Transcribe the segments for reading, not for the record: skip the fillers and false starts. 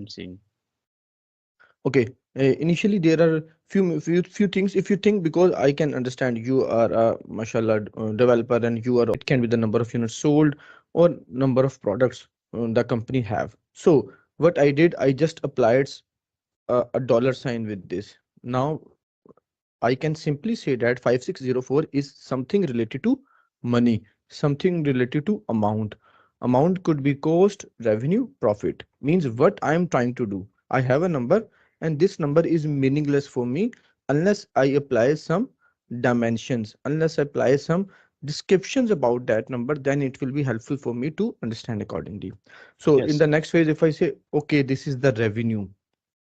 I'm seeing. Okay. Initially, there are few things. If you think, because I can understand you are a mashallah developer, and you are, it can be the number of units sold or number of products the company have. So what I did, I just applied a dollar sign with this. Now I can simply say that 5604 is something related to money, something related to amount. Amount could be cost, revenue, profit. Means what I am trying to do. I have a number, and this number is meaningless for me unless I apply some dimensions, unless I apply some descriptions about that number, then it will be helpful for me to understand accordingly. So in Yes. the next phase, if I say, okay, this is the revenue.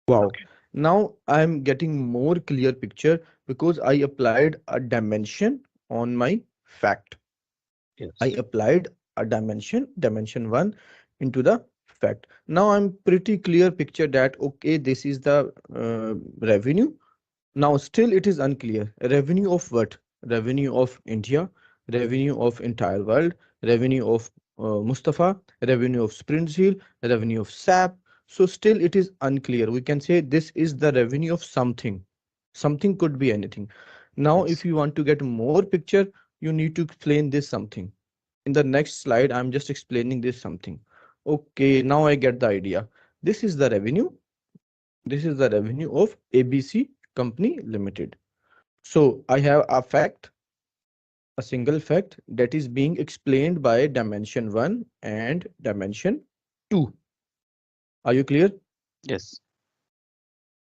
Wow. Okay. Now I'm getting more clear picture because I applied a dimension on my fact. I Yes. applied a dimension one into the fact. Now I'm pretty clear picture that okay, this is the revenue. Now still it is unclear. Revenue of what? Revenue of India, revenue of entire world, revenue of Mustafa, revenue of Sprintzeal, revenue of SAP. So still it is unclear. We can say this is the revenue of something. Something could be anything. Now if Yes. you want to get more picture, you need to explain this something. In the next slide, I'm just explaining this something. Okay, now I get the idea. This is the revenue. This is the revenue of ABC Company Limited. So I have a fact, a single fact that is being explained by dimension 1 and dimension 2. Are you clear? Yes.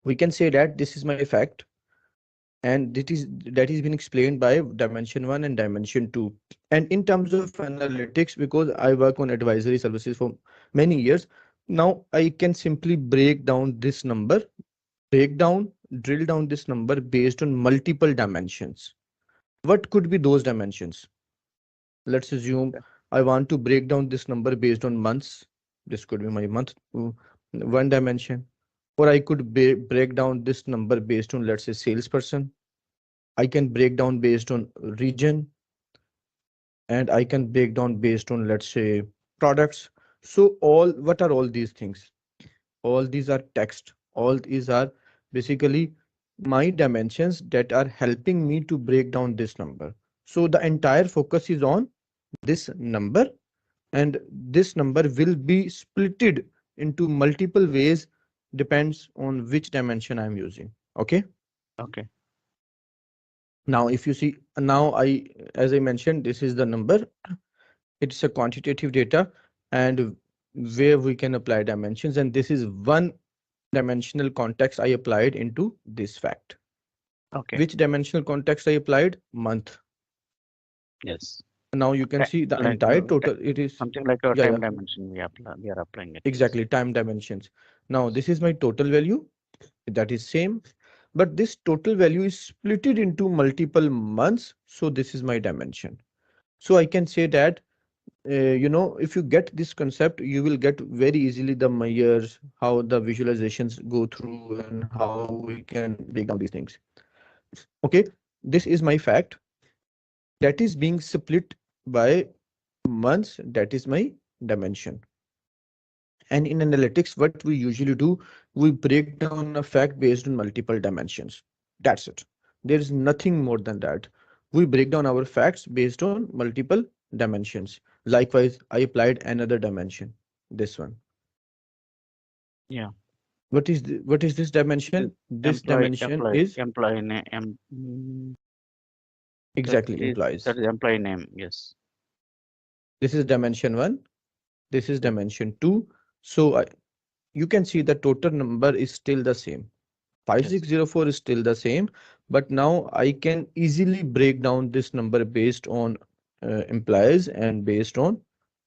We can say that this is my fact, and that is been explained by dimension 1 and dimension 2. And in terms of analytics, because I work on advisory services for many years, now I can simply break down this number, break down, drill down this number based on multiple dimensions. What could be those dimensions? Let's assume Okay. I want to break down this number based on months. This could be my month, one dimension. Or I could break down this number based on, let's say, salesperson. I can break down based on region, and I can break down based on, let's say, products. So what are all these things? All these are text. All these are basically my dimensions that are helping me to break down this number. So the entire focus is on this number, and this number will be splitted into multiple ways, depends on which dimension I'm using. Okay. Okay. Now if you see, now as I mentioned, this is the number. It's a quantitative data, and where we can apply dimensions, and this is one dimensional context I applied into this fact. Okay. Which dimensional context I applied? Month. Yes. Now you can see the Like entire total. It is, something like a yeah, time yeah, dimension we are applying it. Yes. exactly, time dimensions. Now this is my total value, that is same, but this total value is splitted into multiple months. So this is my dimension. So I can say that, if you get this concept, you will get very easily the measures, how the visualizations go through, and how we can break down these things. Okay, this is my fact that is being split by months. That is my dimension. And in analytics, what we usually do, we break down a fact based on multiple dimensions. That's it. There is nothing more than that. We break down our facts based on multiple dimensions. Likewise, I applied another dimension, this one. Yeah. What is this The dimension? This dimension is employee name. That exactly is implies. employee name. Yes. This is dimension 1. This is Yes. dimension 2. So you can see the total number is still the same. Yes. 5604 is still the same, but now I can easily break down this number based on employees and based on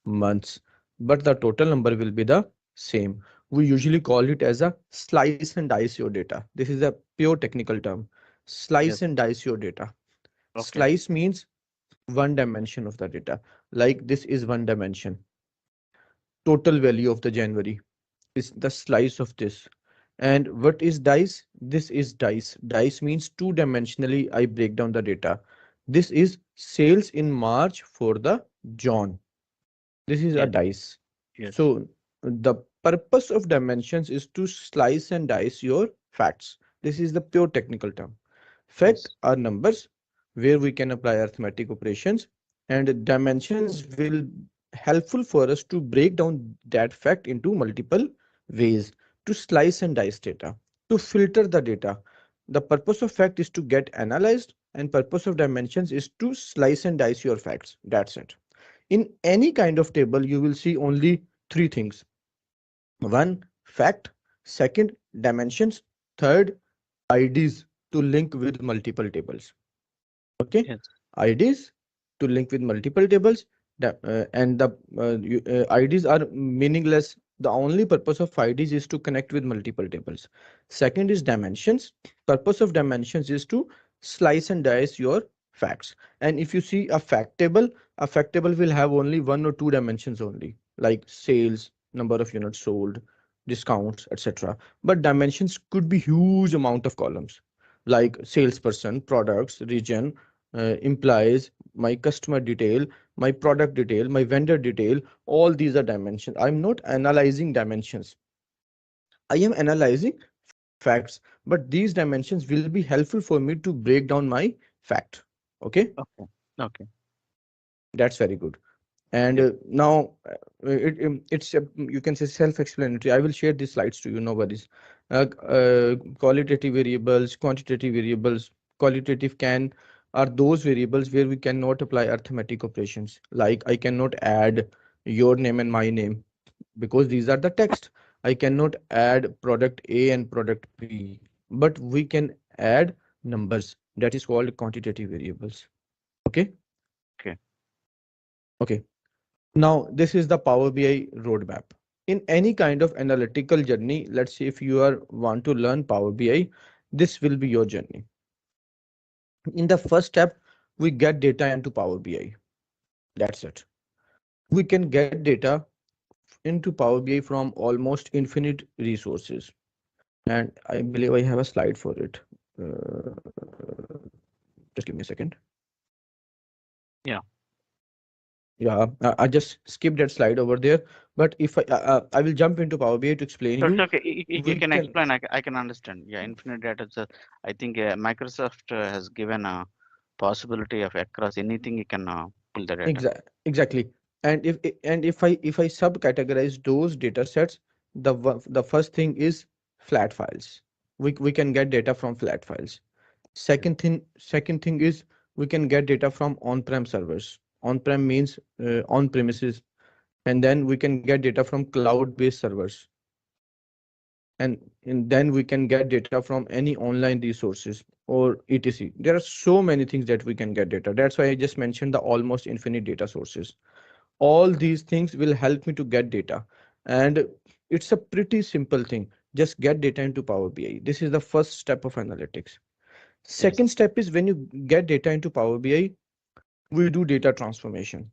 months, but the total number will be the same. We usually call it as a slice and dice your data. This is a pure technical term. Slice Yes. and dice your data. Okay. Slice means one dimension of the data. Like this is one dimension. Total value of the January is the slice of this. And what is dice? This is dice. Dice means two-dimensionally I break down the data. This is sales in March for the John. This is a Yes. dice. Yes. So the purpose of dimensions is to slice and dice your facts. This is the pure technical term. Fact Yes. are numbers where we can apply arithmetic operations, and dimensions will helpful for us to break down that fact into multiple ways, to slice and dice data, to filter the data. The purpose of fact is to get analyzed, and purpose of dimensions is to slice and dice your facts. That's it. In any kind of table, you will see only three things: one, fact; second, dimensions; third, IDs to link with multiple tables. Okay, Yes. IDs to link with multiple tables, and the IDs are meaningless. The only purpose of IDs is to connect with multiple tables. Second is dimensions. Purpose of dimensions is to slice and dice your facts. And if you see a fact table will have only one or two dimensions only, like sales, number of units sold, discounts, etc. But dimensions could be huge amount of columns, like salesperson, products, region, implies, my customer detail, my product detail, my vendor detail. All these are dimensions. I'm not analyzing dimensions. I am analyzing facts, but these dimensions will be helpful for me to break down my fact. Okay, Okay. Okay. that's very good. And Yep. now it's you can say self-explanatory. I will share these slides to you, no worries. Qualitative variables, quantitative variables. Qualitative can are those variables where we cannot apply arithmetic operations, like I cannot add your name and my name because these are the text. I cannot add product A and product B, but we can add numbers. That is called quantitative variables. Okay. Okay. Okay. Now, this is the Power BI roadmap. In any kind of analytical journey, let's say if you are want to learn Power BI, this will be your journey. In the first step, we get data into Power BI. That's it. We can get data into Power BI from almost infinite resources. And I believe I have a slide for it. Just give me a second. Yeah. Yeah, I just skipped that slide over there. But if I will jump into Power BI to explain So it's you, okay. You we can can explain. I can understand. Yeah. Infinite data. So I think Microsoft has given a possibility of across anything you can pull the data. exactly. And if I subcategorize those data sets, the first thing is flat files. We can get data from flat files. Yes. Second thing is we can get data from on-prem servers. On-prem means on premises, and then we can get data from cloud-based servers, and then we can get data from any online resources or etc. There are so many things that we can get data. That's why I just mentioned the almost infinite data sources. All these things will help me to get data, and it's a pretty simple thing. Just get data into Power BI. This is the first step of analytics. Yes. Second step is when you get data into Power BI, we do data transformation.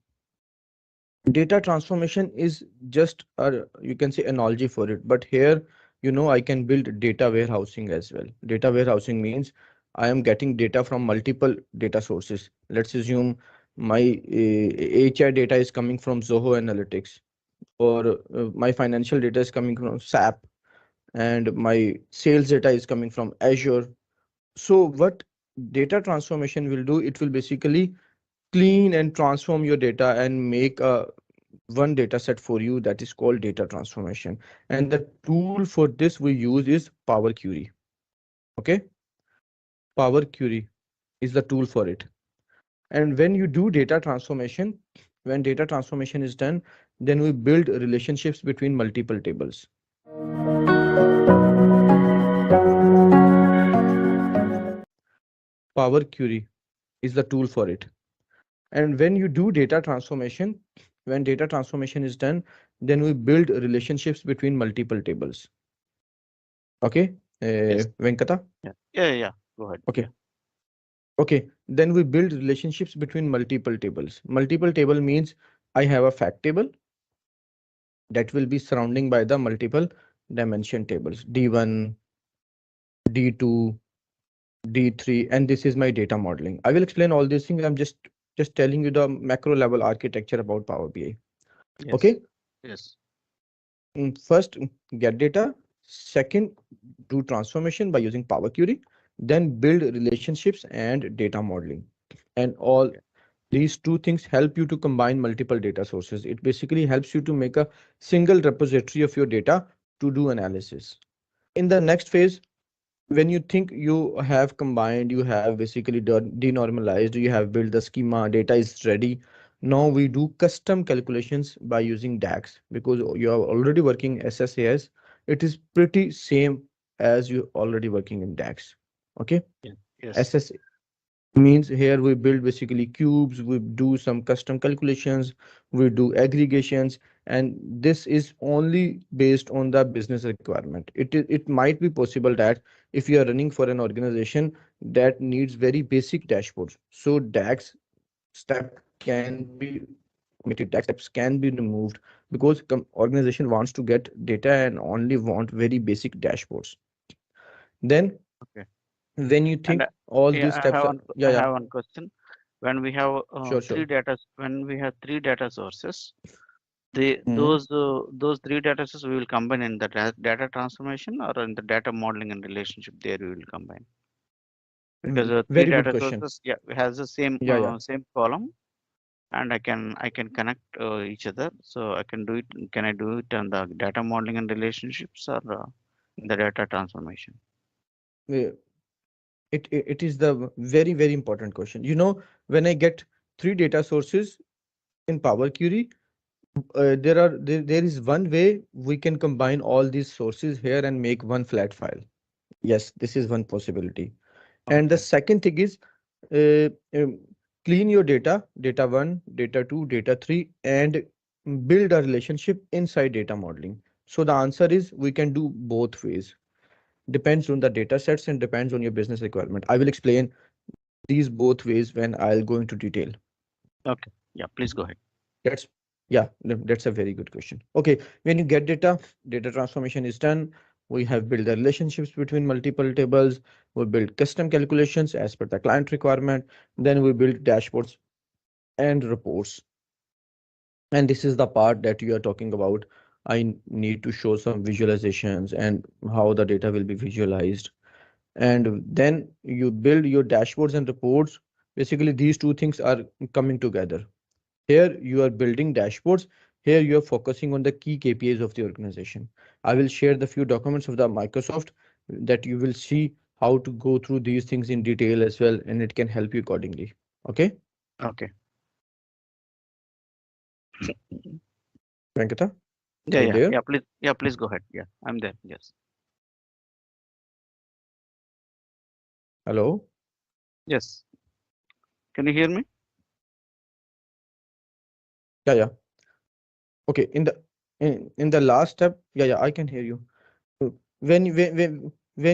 Data transformation is just a, you can say, analogy for it, but here, I can build data warehousing as well. Data warehousing means I am getting data from multiple data sources. Let's assume my HR data is coming from Zoho Analytics, or my financial data is coming from SAP, and my sales data is coming from Azure. So what data transformation will do, it will basically clean and transform your data and make a one data set for you. That is called data transformation. And the tool for this we use is Power Query. Okay, Power Query is the tool for it. And when you do data transformation, when data transformation is done, then we build relationships between multiple tables. Power Query is the tool for it. And when you do data transformation, when data transformation is done, then we build relationships between multiple tables. Okay, Yes. Venkata. Yeah. Yeah. Yeah. Go ahead. Yeah. Okay. Okay, then we build relationships between multiple tables. Multiple table means I have a fact table that will be surrounding by the multiple dimension tables, D1, D2, D3, and this is my data modeling. I will explain all these things. I'm just telling you the macro level architecture about Power BI. Yes. Okay, Yes. First, get data. Second, do transformation by using Power Query. Then build relationships and data modeling. And all Okay. these two things help you to combine multiple data sources. It basically helps you to make a single repository of your data to do analysis. In the next phase, when you think you have combined, you have basically denormalized, you have built the schema, data is ready. Now we do custom calculations by using DAX because you are already working SSAS. It is pretty same as you already working in DAX. Okay. Yeah. Yes. SS means here we build basically cubes, we do some custom calculations, we do aggregations, and this is only based on the business requirement. It might be possible that if you are running for an organization that needs very basic dashboards, so DAX step can be omitted, DAX steps can be removed because organization wants to get data and only want very basic dashboards. Then Okay. when you And think all yeah, these steps are, yeah, I yeah, have one question. When we have sure, sure. three data sources, the Mhm. those three data sources we will combine in the data transformation or in the data modeling and relationship there we will combine because three Very good data question. sources yeah has the same Yeah, yeah. same column and I can connect each other so I can do it. Can I do it on the data modeling and relationships or in the data transformation? Uh, it is the very, very important question. You know, when I get three data sources in Power Query, there is one way we can combine all these sources here and make one flat file. Yes, this is one possibility. And the Okay. second thing is uh, um, clean your data, data one, data two, data three, and build a relationship inside data modeling. So the answer is we can do both ways. Depends on the data sets and depends on your business requirement. I will explain these both ways when I'll go into detail. Okay. Yeah. Please go ahead. That's yeah, that's a very good question. Okay, when you get data, data transformation is done. We have built the relationships between multiple tables. We build custom calculations as per the client requirement. Then we build dashboards and reports. And this is the part that you are talking about. I need to show some visualizations and how the data will be visualized. And then you build your dashboards and reports. Basically, these two things are coming together. Here you are building dashboards. Here you are focusing on the key KPIs of the organization. I will share the few documents of the Microsoft that you will see how to go through these things in detail as well, and it can help you accordingly. Okay, Okay. Venkata, Yeah. are you Yeah. there? Yeah. Please. Yeah. Please go ahead. Yeah. I'm there. Yes. Hello? Yes. Can you hear me? Yeah, yeah. Okay, in the last step, yeah, yeah, I can hear you. When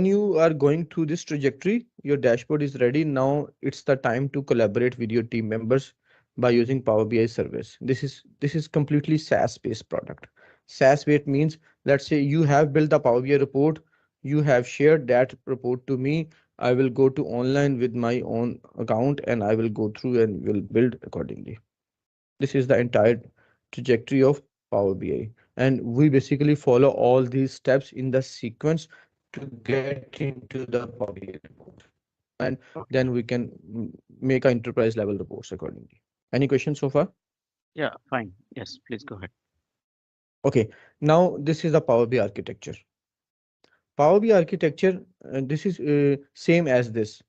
you are going through this trajectory, your dashboard is ready. Now it's the time to collaborate with your team members by using Power BI service. This is completely SaaS based product. SaaS based means, let's say you have built a Power BI report, you have shared that report to me. I will go to online with my own account and I will go through and will build accordingly. This is the entire trajectory of Power BI. And we basically follow all these steps in the sequence to get into the Power BI report. And then we Okay. can make our enterprise level reports accordingly. Any questions so far? Yeah. Fine. Yes. Please go ahead. Okay, now this is the Power BI architecture. Power BI architecture, this is same as this.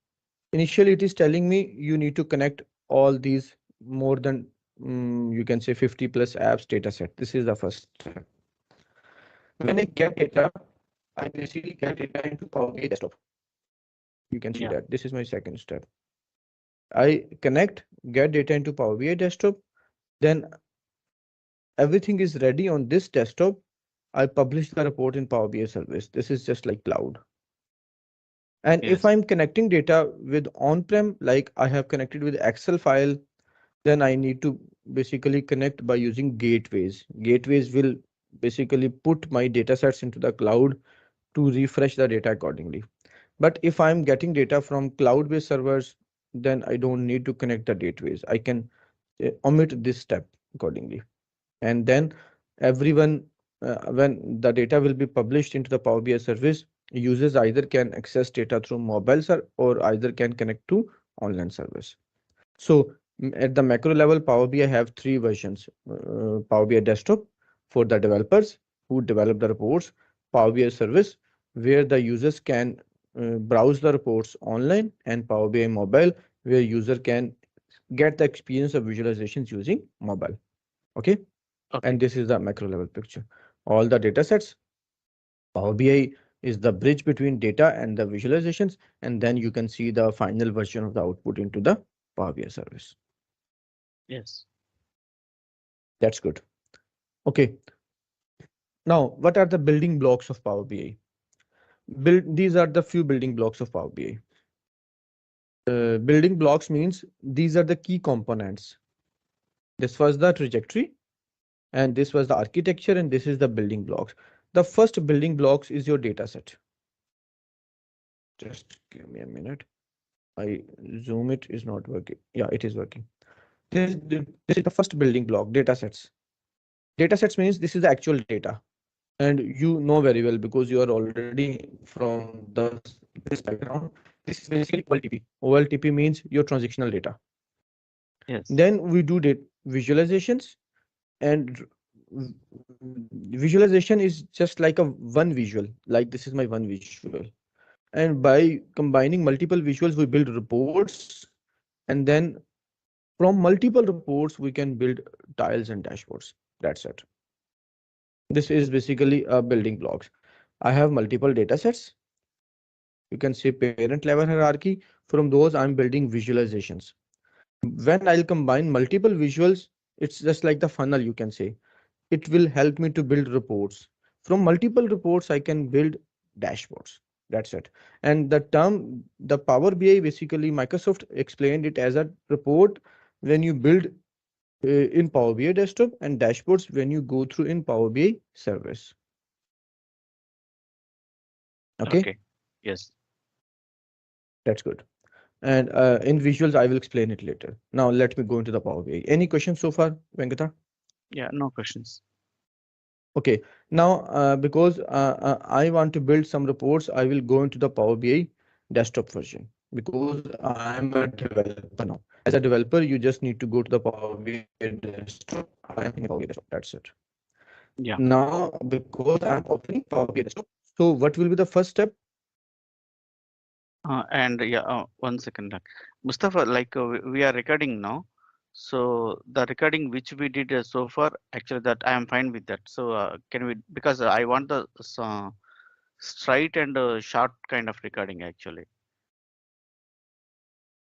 Initially, it is telling me you need to connect all these more than you can say 50 plus apps data set. This is the first step. When I get data, I basically get data into Power BI desktop. You can see Yeah. that. This is my second step. I connect, get data into Power BI desktop. Then everything is ready on this desktop. I publish the report in Power BI service. This is just like cloud. And if Yes. I'm connecting data with on-prem, like I have connected with Excel file, then I need to basically connect by using gateways. Gateways will basically put my data sets into the cloud to refresh the data accordingly. But if I'm getting data from cloud-based servers, then I don't need to connect the gateways. I can omit this step accordingly. And then everyone when the data will be published into the Power BI service, users either can access data through mobile or either can connect to online service. So at the macro level, Power BI have three versions. Power BI desktop for the developers who develop the reports, Power BI service where the users can browse the reports online, and Power BI mobile where user can get the experience of visualizations using mobile. Okay. And Okay. this is the macro level picture. All the data sets, Power BI is the bridge between data and the visualizations, and then you can see the final version of the output into the Power BI service. Yes. That's good. Okay. Now, what are the building blocks of Power BI? These are the few building blocks of Power BI. Building blocks means these are the key components. This was the trajectory, and this was the architecture, and this is the building blocks. The first building blocks is your data set. Just give me a minute. I zoom it is not working. Yeah, it is working. This is the first building block, data sets. Data sets means this is the actual data. And you know very well because you are already from this background. This is basically OLTP. OLTP means your transactional data. Yes. Then we do visualizations, and visualization is just like a one visual, like this is my one visual. And by combining multiple visuals, we build reports, and then from multiple reports, we can build tiles and dashboards. That's it. This is basically a building blocks. I have multiple data sets. You can say parent level hierarchy. From those, I'm building visualizations. When I'll combine multiple visuals, it's just like the funnel, you can say. It will help me to build reports. From multiple reports, I can build dashboards. That's it. And the term, the Power BI, basically Microsoft explained it as a report when you build in Power BI desktop, and dashboards when you go through in Power BI service. Okay, Okay. Yes. that's good. And in visuals, I will explain it later. Now let me go into the Power BI. Any questions so far, Venkata? Yeah. No questions. Okay, now I want to build some reports, I will go into the Power BI desktop version because I'm a developer now. As a developer, you just need to go to the Power BI desktop. I am in Power BI desktop. That's it. Yeah. Now, because I'm opening Power BI desktop, so what will be the first step? And yeah, 1 second. Mustafa, like we are recording now. So the recording which we did so far, actually that I am fine with that. So can we, because I want the straight and short kind of recording actually.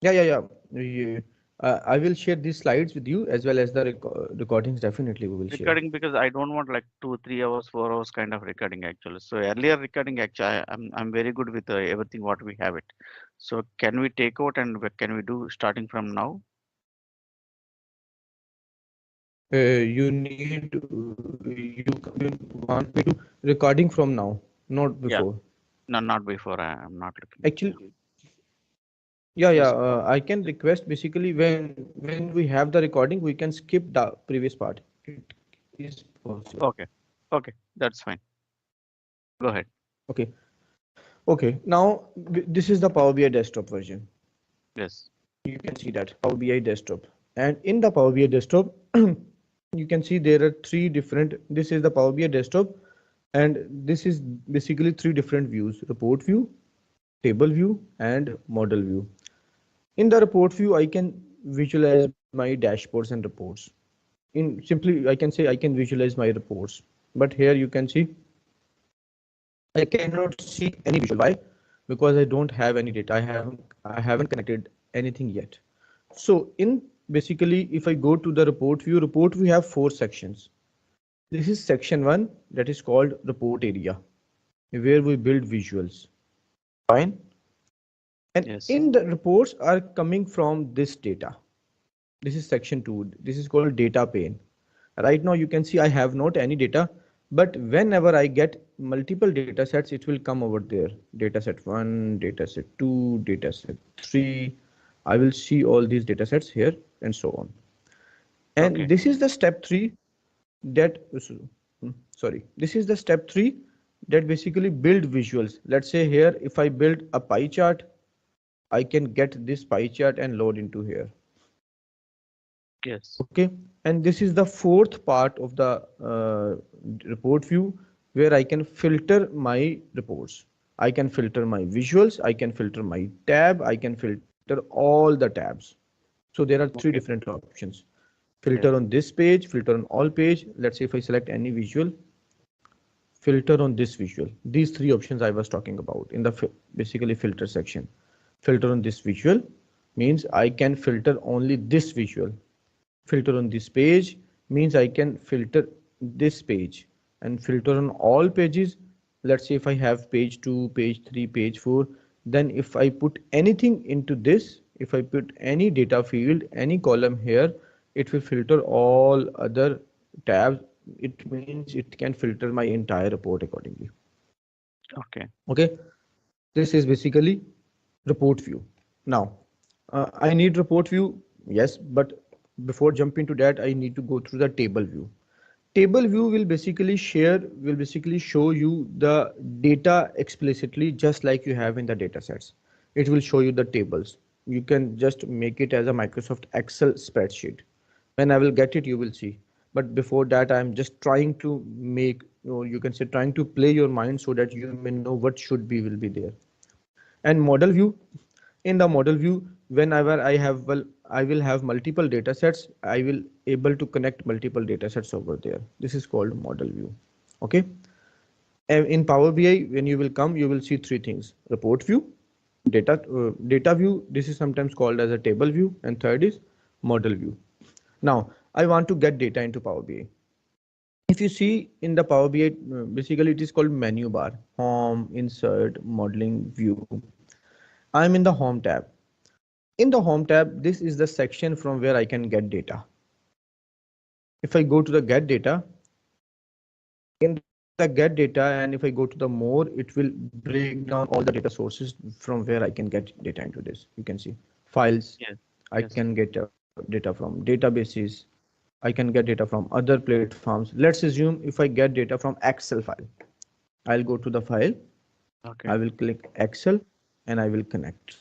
Yeah. I will share these slides with you as well as the recordings. Definitely, we will share. Recording because I don't want like 2, 3 hours, 4 hours kind of recording actually. So earlier recording actually, I'm very good with everything what we have it. So can we take out and can we do starting from now? You need you want me to recording from now, not Yeah. before. No, not before. I'm not looking. Yeah. Actually, yeah. Yes. I can request basically when we have the recording, we can skip the previous part. It is possible. Okay. Okay. That's fine. Go ahead. Okay. Okay. Now this is the Power BI desktop version. Yes. You can see that Power BI desktop, and in the Power BI desktop, you can see there are three different. This is the Power BI desktop, and this is basically three different views: report view, table view, and model view. In the report view, I can visualize my dashboards and reports. In simply, I can say I can visualize my reports. But here you can see I cannot see any visual. Why? Because I don't have any data. I haven't connected anything yet. So in basically, if I go to the report, we have four sections. This is section one that is called report area, where we build visuals. Fine. And Yes. in the reports are coming from this data. This is section two. This is called data pane. Right now you can see I have not any data, but whenever I get multiple data sets, it will come over there. Data set one, data set two, data set three. I will see all these data sets here and so on. And Okay. this is the step three that, sorry, this is the step 3 that basically build visuals. Let's say here, if I build a pie chart, I can get this pie chart and load into here. Yes. Okay, and this is the fourth part of the report view where I can filter my reports. I can filter my visuals, I can filter my tab, I can filter all the tabs. So there are three Okay. different options. Filter Yes. on this page, filter on all page. Let's say if I select any visual, filter on this visual. These three options I was talking about in the basically filter section. Filter on this visual means I can filter only this visual. Filter on this page means I can filter this page, and filter on all pages. Let's say if I have page 2, page 3, page 4, then if I put anything into this, if I put any data field, any column here, it will filter all other tabs. It means it can filter my entire report accordingly. Okay. Okay, this is basically report view. Now, I need report view, yes, but before jumping to that, I need to go through the table view. Table view will basically show you the data explicitly, just like you have in the data sets. It will show you the tables. You can just make it as a Microsoft Excel spreadsheet. When I will get it, you will see. But before that, I'm just trying to make, you can say trying to play your mind so that you may know what should be will be there. And model view, in the model view, whenever I will have multiple data sets, I will able to connect multiple data sets over there. This is called model view. Okay, and in Power BI, when you will come, you will see three things: report view, data view, this is sometimes called as a table view, and third is model view. Now I want to get data into Power BI. If you see in the Power BI, basically it is called menu bar: home, insert, modeling, view. I'm in the home tab. In the home tab, this is the section from where I can get data. If I go to the get data, in the get data, and if I go to the more, it will break down all the data sources from where I can get data into this. You can see files, Yes. I can Yes. get data from databases, I can get data from other platforms. Let's assume if I get data from Excel file, I'll go to the file, I Okay. will click Excel, and I will connect.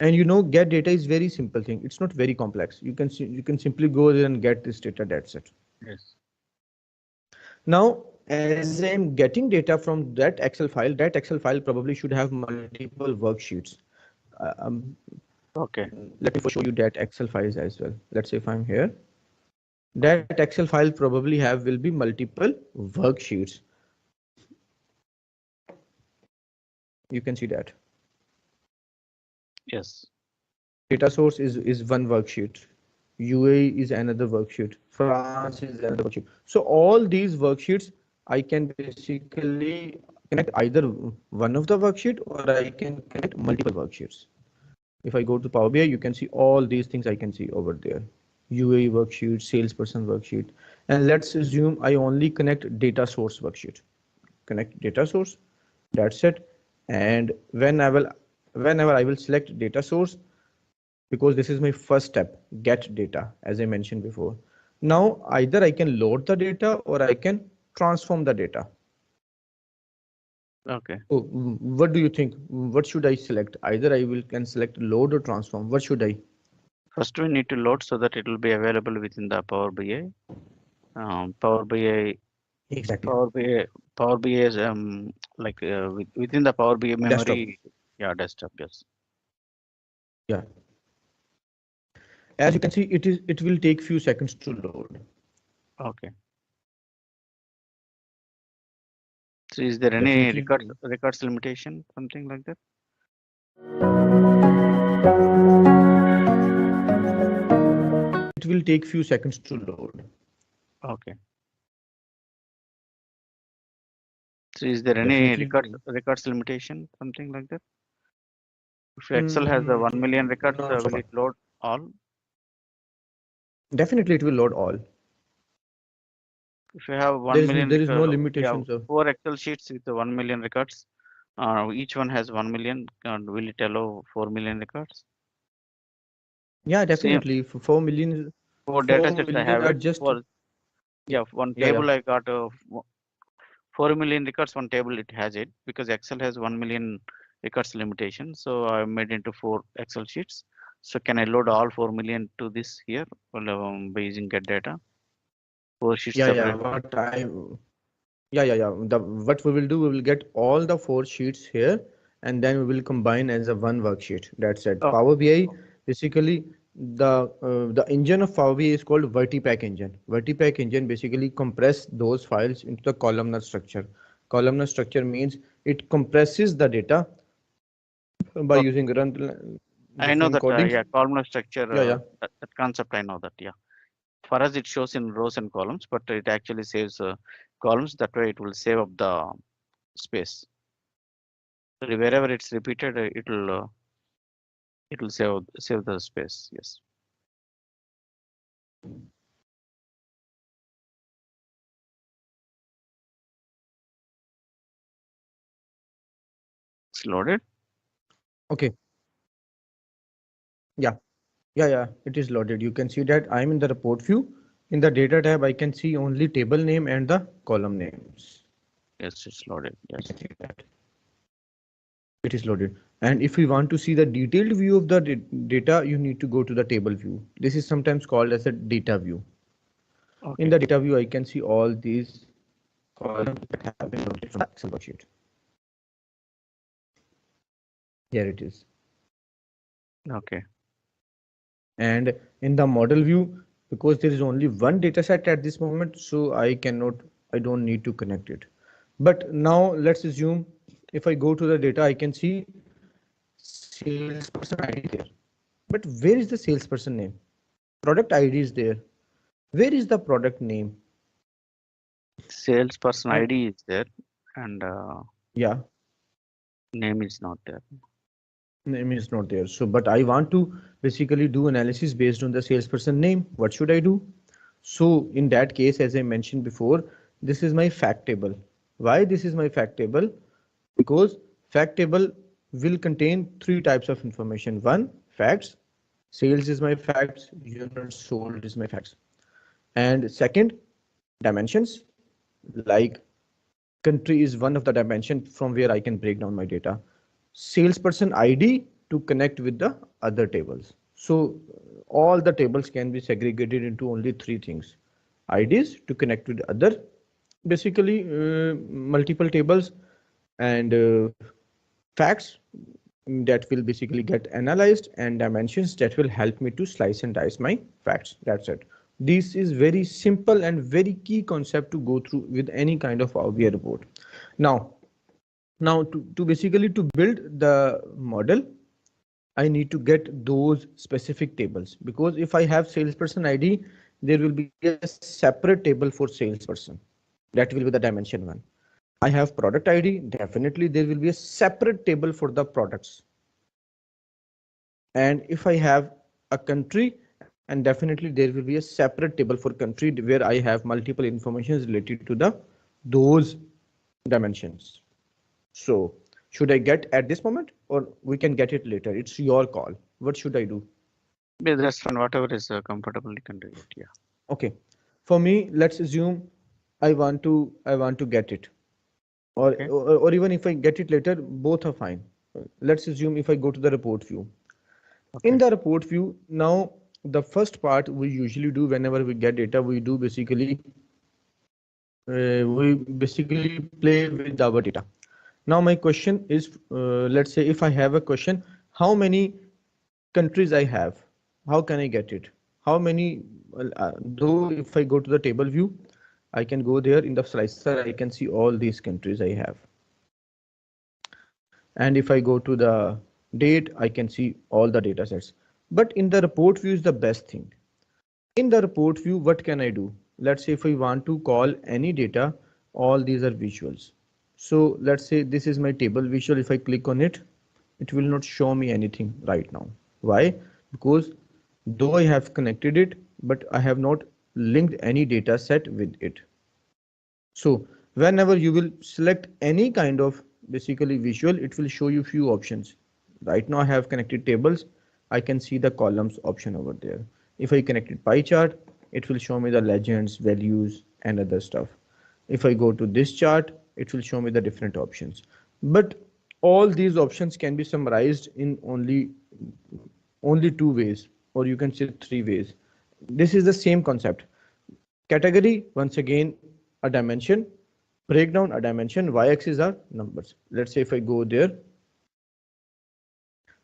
And get data is very simple thing. It's not very complex. You can simply go there and get this data. That's it. Yes. Now, as I'm getting data from that Excel file probably should have multiple worksheets. Um, Okay. Let me show you that Excel files as well. Let's say if I'm here, that Excel file probably have will be multiple worksheets. You can see that Yes. data source is one worksheet. UAE is another worksheet. France is another worksheet. So all these worksheets, I can basically connect either one of the worksheet, or I can connect multiple worksheets. If I go to Power BI, you can see all these things I can see over there. UAE worksheet, salesperson worksheet. And let's assume I only connect data source worksheet. Connect data source. That's it. And whenever I will select data source, because this is my first step, get data, as I mentioned before. Now either I can load the data or I can transform the data. Okay. So what do you think? What should I select? Either I will can select load or transform. What should I? First, we need to load so that it will be available within the Power BI. Power BI. Exactly. Power BI. Power BI is within the Power BI Desktop. memory. Yeah, desktop. Yes. Yeah. As you can see, it will take few seconds to load. Okay. So, is there any Definitely. records limitation, something like that? It will take few seconds to load. Okay. So, is there any Definitely. records limitation, something like that? If Excel has a 1 million records, Not so will far. it load all? Definitely, it will load all. If you have 1 million There is no record, yeah, limitations of. 4 Excel sheets with the 1 million records. Each one has 1 million. Will it allow 4 million records? Yeah, Same definitely. For 4 million, four data 4 sets I million have are it. just. For Yeah, one Yeah, yeah. table I got 4 million records, one table it has it because Excel has 1 million records limitation. So I made into 4 Excel sheets. So can I load all 4 million to this here, well, by using get data? 4 sheets Yeah, yeah. separately. What I yeah. The what we will do, we will get all the four sheets here, and then we will combine as a one worksheet. That's it. Oh, Power BI basically the engine of Power BI is called VertiPack engine. VertiPack engine basically compress those files into the columnar structure. Columnar structure means it compresses the data by okay. using run I know different that, codings. yeah, columnar structure, Yeah, yeah. that concept, I know that, yeah. For us, it shows in rows and columns, but it actually saves columns. That way, it will save up the space. So wherever it's repeated, it will save the space. Yes, it's loaded. Okay. Yeah. Yeah, it is loaded. You can see that I'm in the report view. In the data tab, I can see only table name and the column names. Yes, it's loaded. You can Yes. see that it is loaded. And if we want to see the detailed view of the data, you need to go to the table view. This is sometimes called as a data view. In Okay. the data view, I can see all these columns that have been loaded from the Excel worksheet. Here it is. Okay. And in the model view, because there is only one data set at this moment, so I don't need to connect it. But now let's assume if I go to the data, I can see salesperson ID there. But where is the salesperson name? Product ID is there. Where is the product name? Salesperson And ID is there, and yeah, name is not there. name is not there. So, but I want to basically do analysis based on the salesperson name. What should I do? So in that case, as I mentioned before, this is my fact table. Why this is my fact table? Because fact table will contain three types of information. One, facts. Sales is my facts. Units sold is my facts. And second, dimensions. Like country is one of the dimension from where I can break down my data. Salesperson ID to connect with the other tables. So all the tables can be segregated into only three things. IDs to connect with other, basically multiple tables, and facts that will basically get analyzed, and dimensions that will help me to slice and dice my facts. That's it. This is very simple and very key concept to go through with any kind of Power BI report. Now, to basically to build the model, I need to get those specific tables, because if I have salesperson ID, there will be a separate table for salesperson. That will be the dimension one. I have product ID, definitely there will be a separate table for the products. And if I have a country, and definitely there will be a separate table for country where I have multiple information related to the those dimensions. So should I get at this moment, or we can get it later? It's your call. What should I do? Yeah, that's fine. Whatever is comfortable, you can do it. Yeah. Okay. For me, let's assume I want to get it. Or, Okay. or or even if I get it later, both are fine. Let's assume if I go to the report view. In Okay. the report view, now the first part we usually do whenever we get data, we do basically we basically play with our data. Now my question is, let's say if I have a question, how many countries I have? How can I get it? How many? Well, though if I go to the table view, I can go there in the slicer. I can see all these countries I have. And if I go to the date, I can see all the data sets. But in the report view is the best thing. In the report view, what can I do? Let's say if I want to call any data, all these are visuals. So let's say this is my table visual. If I click on it, it will not show me anything right now. Why? Because though I have connected it, but I have not linked any data set with it. So whenever you will select any kind of basically visual, it will show you few options. Right now I have connected tables. I can see the columns option over there. If I connected pie chart, it will show me the legends, values, and other stuff. If I go to this chart, it will show me the different options. But all these options can be summarized in only two ways, or you can say three ways. This is the same concept. Category, once again, a dimension. Breakdown, a dimension. Y-axis are numbers. Let's say if I go there,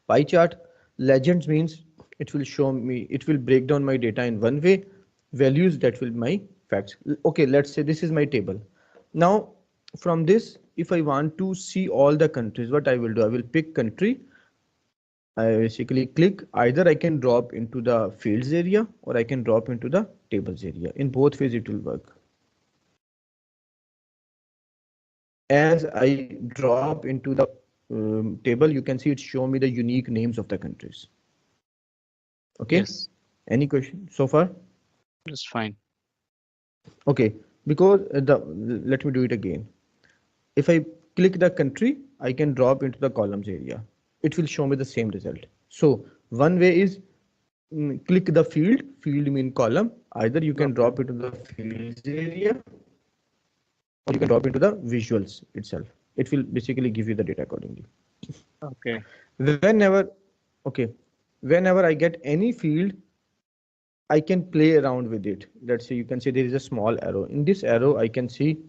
pie chart, legends means it will show me, it will break down my data in one way. Values, that will be my facts. Okay, let's say this is my table. Now, from this, if I want to see all the countries, what I will do, I will pick country. I basically click, either I can drop into the fields area or I can drop into the tables area. In both ways it will work. As I drop into the table, you can see it show me the unique names of the countries. Okay, Yes, any question so far? that's fine. Okay, because let me do it again. If I click the country, I can drop into the columns area. It will show me the same result. So one way is click the field, field mean column. Either you can Okay, drop into the fields area or you can drop into the visuals itself. It will basically give you the data accordingly. okay, Whenever, okay, whenever I get any field, I can play around with it. Let's say you can see there is a small arrow. In this arrow, I can see,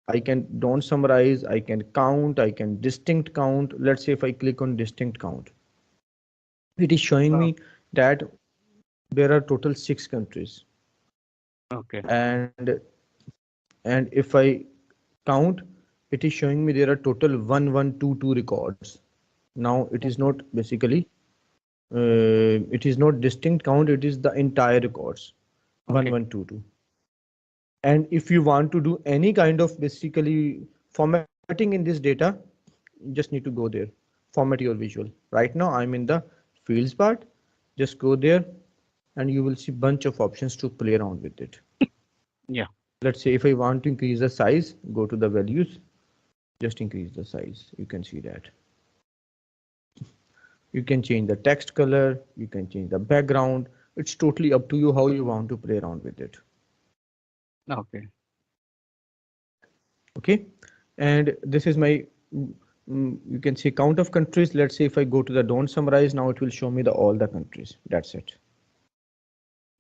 I can don't summarize, I can count, I can distinct count. Let's say if I click on distinct count, it is showing oh, me that there are total 6 countries. okay, And if I count, it is showing me there are total 1122 records. Now it is okay, not basically it is not distinct count, it is the entire records okay, 1122. And if you want to do any kind of basically formatting in this data, you just need to go there, format your visual. Right now I'm in the fields part. Just go there and you will see bunch of options to play around with it. yeah, Let's say if I want to increase the size, go to the values, just increase the size. You can see that. You can change the text color, you can change the background. It's totally up to you how you want to play around with it. okay, Okay, and this is my you can see count of countries. Let's say if I go to the don't summarize, now it will show me the all the countries. That's it.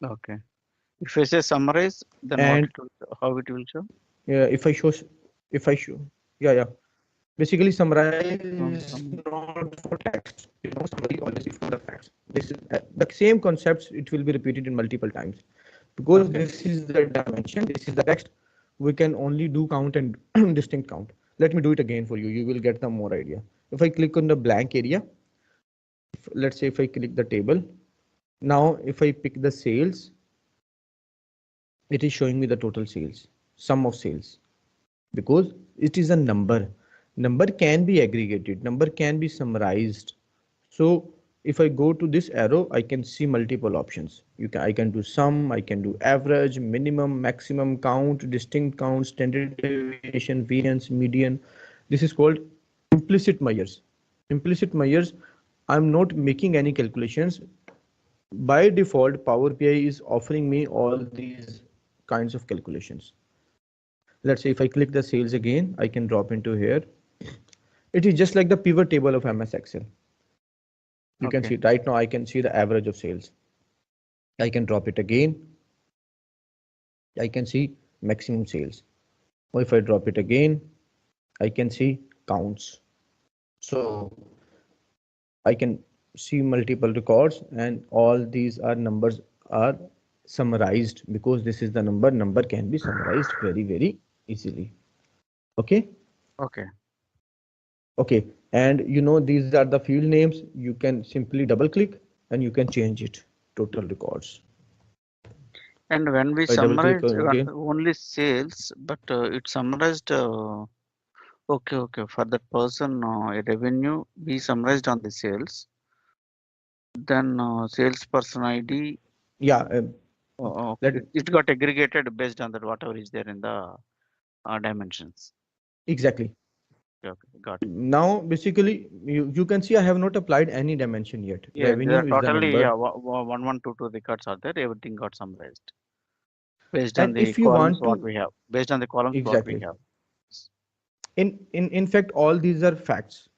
okay. If I say summarize, then what And it will, how it will show? if I show, if I show, yeah, yeah. Basically, summarize From is some, not for text. Summary always is for the facts. This is the same concepts. It will be repeated in multiple times because okay, this is the dimension. This is the text. We can only do count and distinct count. Let me do it again for you. You will get the more idea. If I click on the blank area, let's say if I click the table, now if I pick the sales, it is showing me the total sales, sum of sales, because it is a number. Number can be aggregated, number can be summarized. So if I go to this arrow, I can see multiple options. I can do sum, I can do average, minimum, maximum, count, distinct count, standard deviation, variance, median. This is called implicit measures. Implicit measures, I'm not making any calculations. By default, Power BI is offering me all these kinds of calculations. Let's say if I click the sales again, I can drop into here. It is just like the pivot table of MS Excel. You can okay, see right now, I can see the average of sales. I can drop it again. I can see maximum sales. Or if I drop it again, I can see counts. So I can see multiple records and all these are numbers are summarized because this is the number. Number can be summarized very, very easily. Okay. okay. Okay, and these are the field names. You can simply double click and you can change it. Total records. And when we If I double click summarize again, only sales, but it summarized, okay, okay, for that person, revenue, we summarized on the sales, then salesperson ID, yeah, okay, let it got aggregated based on that whatever is there in the dimensions. exactly. Okay, okay, got it. Now, basically, you can see I have not applied any dimension yet. Yeah, there Revenue are is the totally, number. yeah, 1122 records are there, everything got summarized. Based on And the if you columns want what to, we have. Based on the columns what we exactly, have. in fact, all these are facts.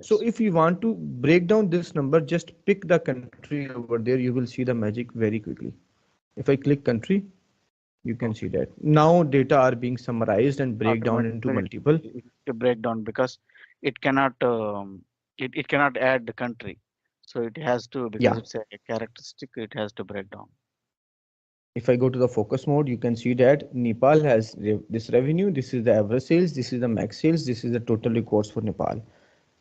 So Yes. if you want to break down this number, just pick the country over there. You will see the magic very quickly. If I click country, you can see Okay. that now data are being summarized and break down into Automatically multiple. it break down because it cannot it cannot add the country. So it has to, because Yeah. it's a characteristic, it has to break down. If I go to the focus mode, you can see that Nepal has this revenue. This is the average sales. This is the max sales. This is the total records for Nepal.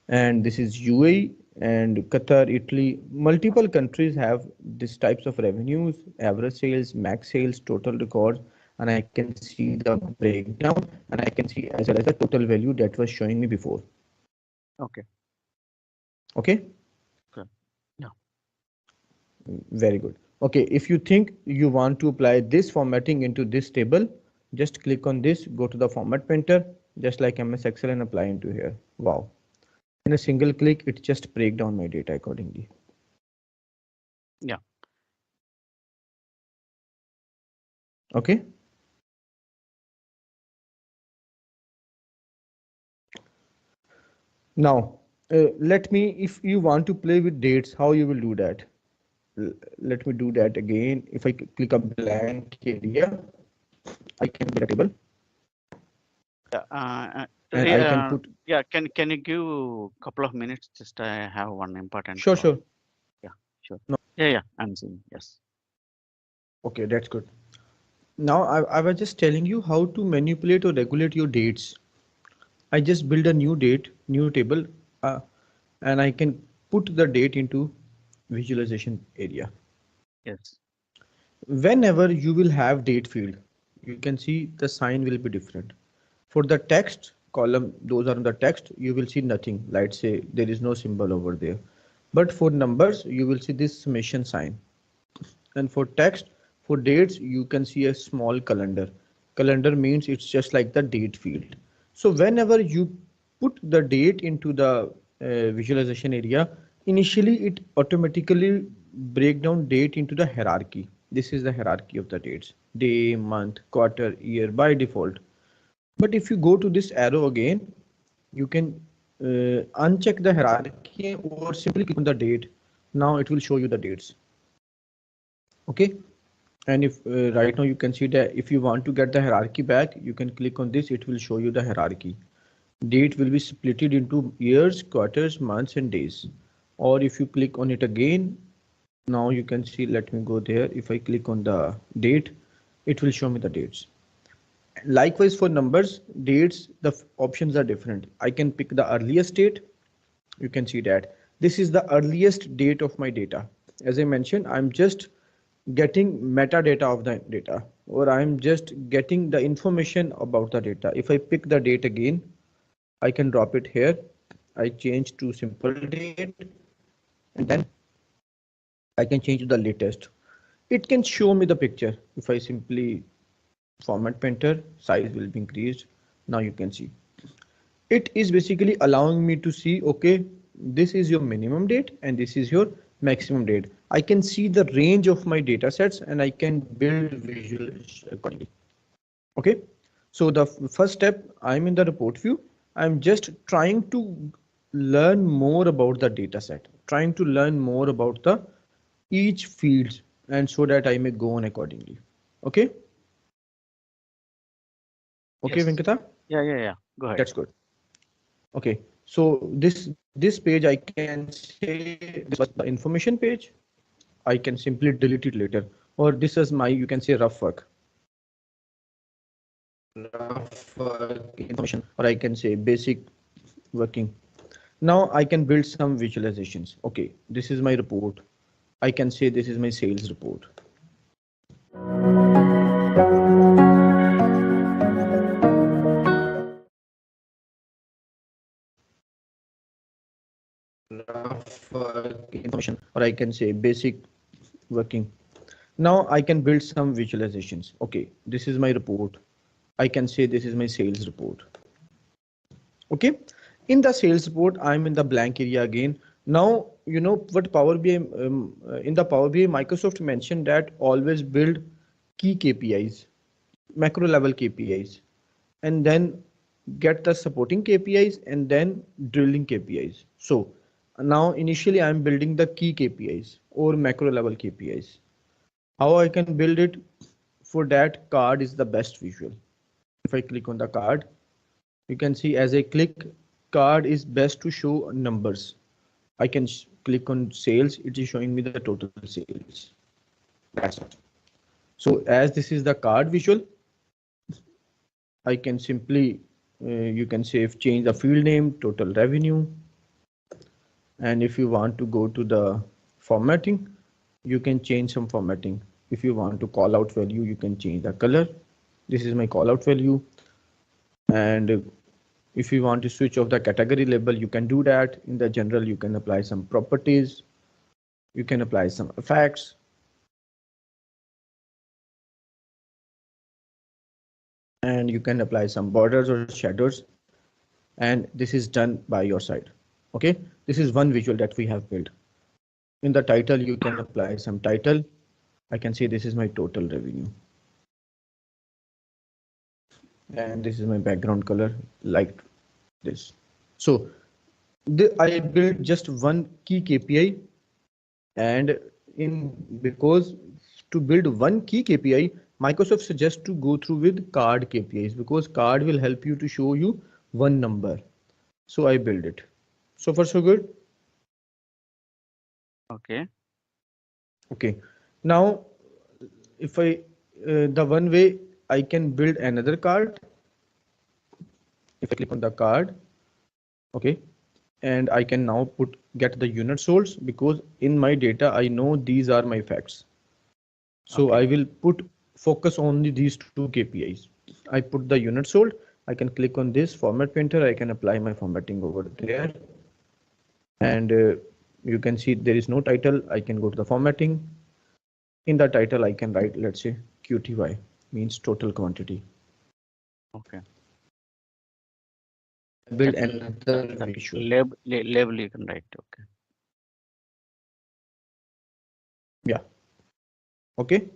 And this is UAE and Qatar, Italy. Multiple countries have these types of revenues, average sales, max sales, total records, and I can see the breakdown and I can see as well as the total value that was showing me before. Okay. Okay, Good. Yeah. very good. Okay, if you think you want to apply this formatting into this table, just click on this, go to the format painter, just like MS Excel and apply into here. Wow. In a single click, it just break down my data accordingly. Yeah. Okay. Now, let me, if you want to play with dates, how you will do that? Let me do that again. If I click a blank area, I can build a table Yeah. and I can put, Yeah. Can you give a couple of minutes? Just I have one important sure, call. sure. Yeah. Sure. No, Yeah. Yeah. I'm seeing. Yes. okay, that's good. Now, I was just telling you how to manipulate or regulate your dates. I just build a new date, new table, uh, and I can put the date into visualization area. Yes. Whenever you will have date field, you can see the sign will be different. For the text column, those are the text, you will see nothing. Let's say there is no symbol over there. But for numbers, you will see this summation sign. And for text, for dates, you can see a small calendar. Calendar means it's just like the date field. So whenever you put the date into the visualization area, initially it automatically break down date into the hierarchy. This is the hierarchy of the dates: day, month, quarter, year by default. But if you go to this arrow again, you can uncheck the hierarchy or simply click on the date. Now it will show you the dates. Okay. And if right now you can see that if you want to get the hierarchy back, you can click on this, it will show you the hierarchy. Date will be split into years, quarters, months and days. Or if you click on it again, now you can see, let me go there. If I click on the date, it will show me the dates. Likewise for numbers, dates, the options are different. I can pick the earliest date. You can see that this is the earliest date of my data. As I mentioned, I'm just getting metadata of the data, or I'm just getting the information about the data. If I pick the date again, I can drop it here. I change to simple date and then I can change to the latest. It can show me the picture. If I simply format painter, size will be increased. Now you can see. It is basically allowing me to see, okay, this is your minimum date and this is your maximum date. I can see the range of my data sets and I can build visuals accordingly. Okay, so the first step, I'm in the report view. I'm just trying to learn more about the data set, trying to learn more about the each fields, and so that I may go on accordingly. Okay, okay, Yes. Venkata, Yeah. Yeah. Yeah. Go ahead. that's good. Okay, so this page I can say this was the information page. I can simply delete it later, or this is my, you can say, rough work, information, or I can say basic working. Now I can build some visualizations. Okay, this is my report. I can say this is my sales report. Information, or I can say basic working. Now I can build some visualizations. Okay, this is my report. I can say this is my sales report. Okay, in the sales report, I'm in the blank area again. Now, you know what Power BI, in the Power BI, Microsoft mentioned that always build key KPIs, macro level KPIs, and then get the supporting KPIs and then drilling KPIs. So now initially I'm building the key KPIs or macro level KPIs. How I can build it? For that, card is the best visual. If I click on the card, you can see as I click, card is best to show numbers. I can click on sales, it is showing me the total sales. That's it. So as this is the card visual, I can simply, you can say change the field name, total revenue. And if you want to go to the formatting, you can change some formatting. If you want to call out value, you can change the color. This is my call out value. And if you want to switch off the category label, you can do that. In the general, you can apply some properties. You can apply some effects. And you can apply some borders or shadows. And this is done by your side. Okay, this is one visual that we have built. In the title, you can apply some title. I can say this is my total revenue. And this is my background color like this. So I built just one key KPI, and in because to build one key KPI, Microsoft suggests to go through with card KPIs because card will help you to show you one number. So I build it. So far so good. Okay. Okay. Now if I the one way I can build another card. If I click on the card, okay, and I can now get the unit sold because in my data I know these are my facts. So Okay. I will put focus only these two KPIs. I put the unit sold. I can click on this format painter. I can apply my formatting over there. And you can see there is no title. I can go to the formatting. In the title, I can write, let's say QTY means total quantity. Okay. Build That another that visual. label you can write. Okay. Yeah. Okay.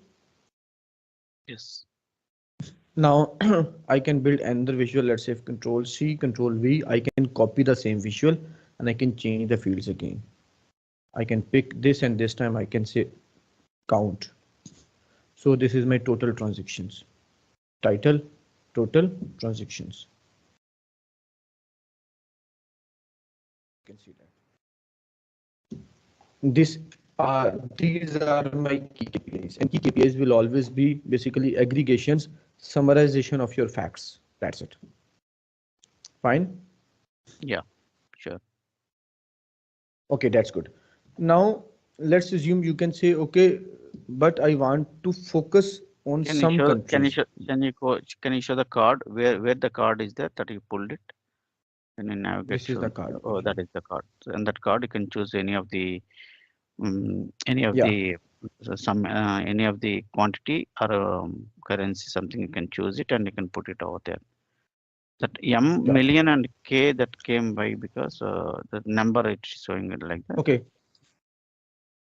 Yes. Now I can build another visual. Let's say if Control C, Control V, I can copy the same visual and I can change the fields again. I can pick this and this time I can say count. So this is my total transactions. Title, total transactions. You can see that. These are my key KPIs, and key KPIs will always be basically aggregations, summarization of your facts. That's it. Fine. Yeah. Sure. Okay, that's good. Now let's assume you can say, okay, but I want to focus on Can you some show? Can you countries. show? Can you show the card where the card is there that you pulled it? When you navigate This is the through, card oh, visual. that is the card. So in that card, you can choose any of Yeah, the any of the quantity or currency, something you can choose it and you can put it over there. That M yeah. million and K that came by because the number it's showing it like that. Okay.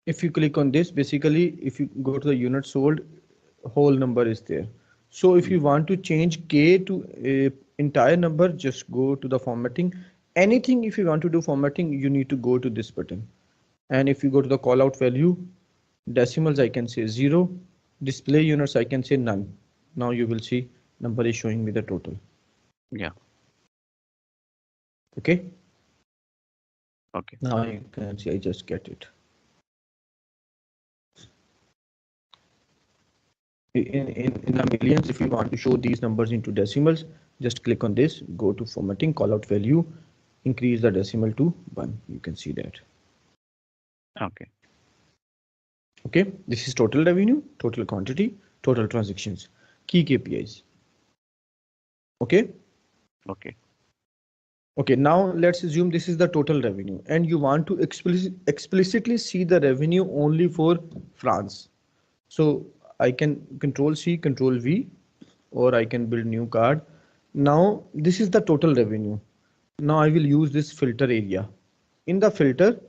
If you click on this, basically, if you go to the unit sold, whole number is there. So if you Mm. want to change K to a entire number, just go to the formatting. Anything, if you want to do formatting, you need to go to this button. And if you go to the call out value, decimals, I can say 0. Display units, I can say none. Now you will see number is showing me the total. Yeah. Okay. Okay. Now you can see I just get it. In the millions, if you want to show these numbers into decimals, just click on this, go to formatting, call out value, increase the decimal to 1. You can see that. Okay. Okay, this is total revenue, total quantity, total transactions, key KPIs. Okay. Okay. Okay, now let's assume this is the total revenue and you want to explicitly see the revenue only for France. So I can control C, control V, or I can build new card. Now this is the total revenue. Now I will use this filter area. In the filter,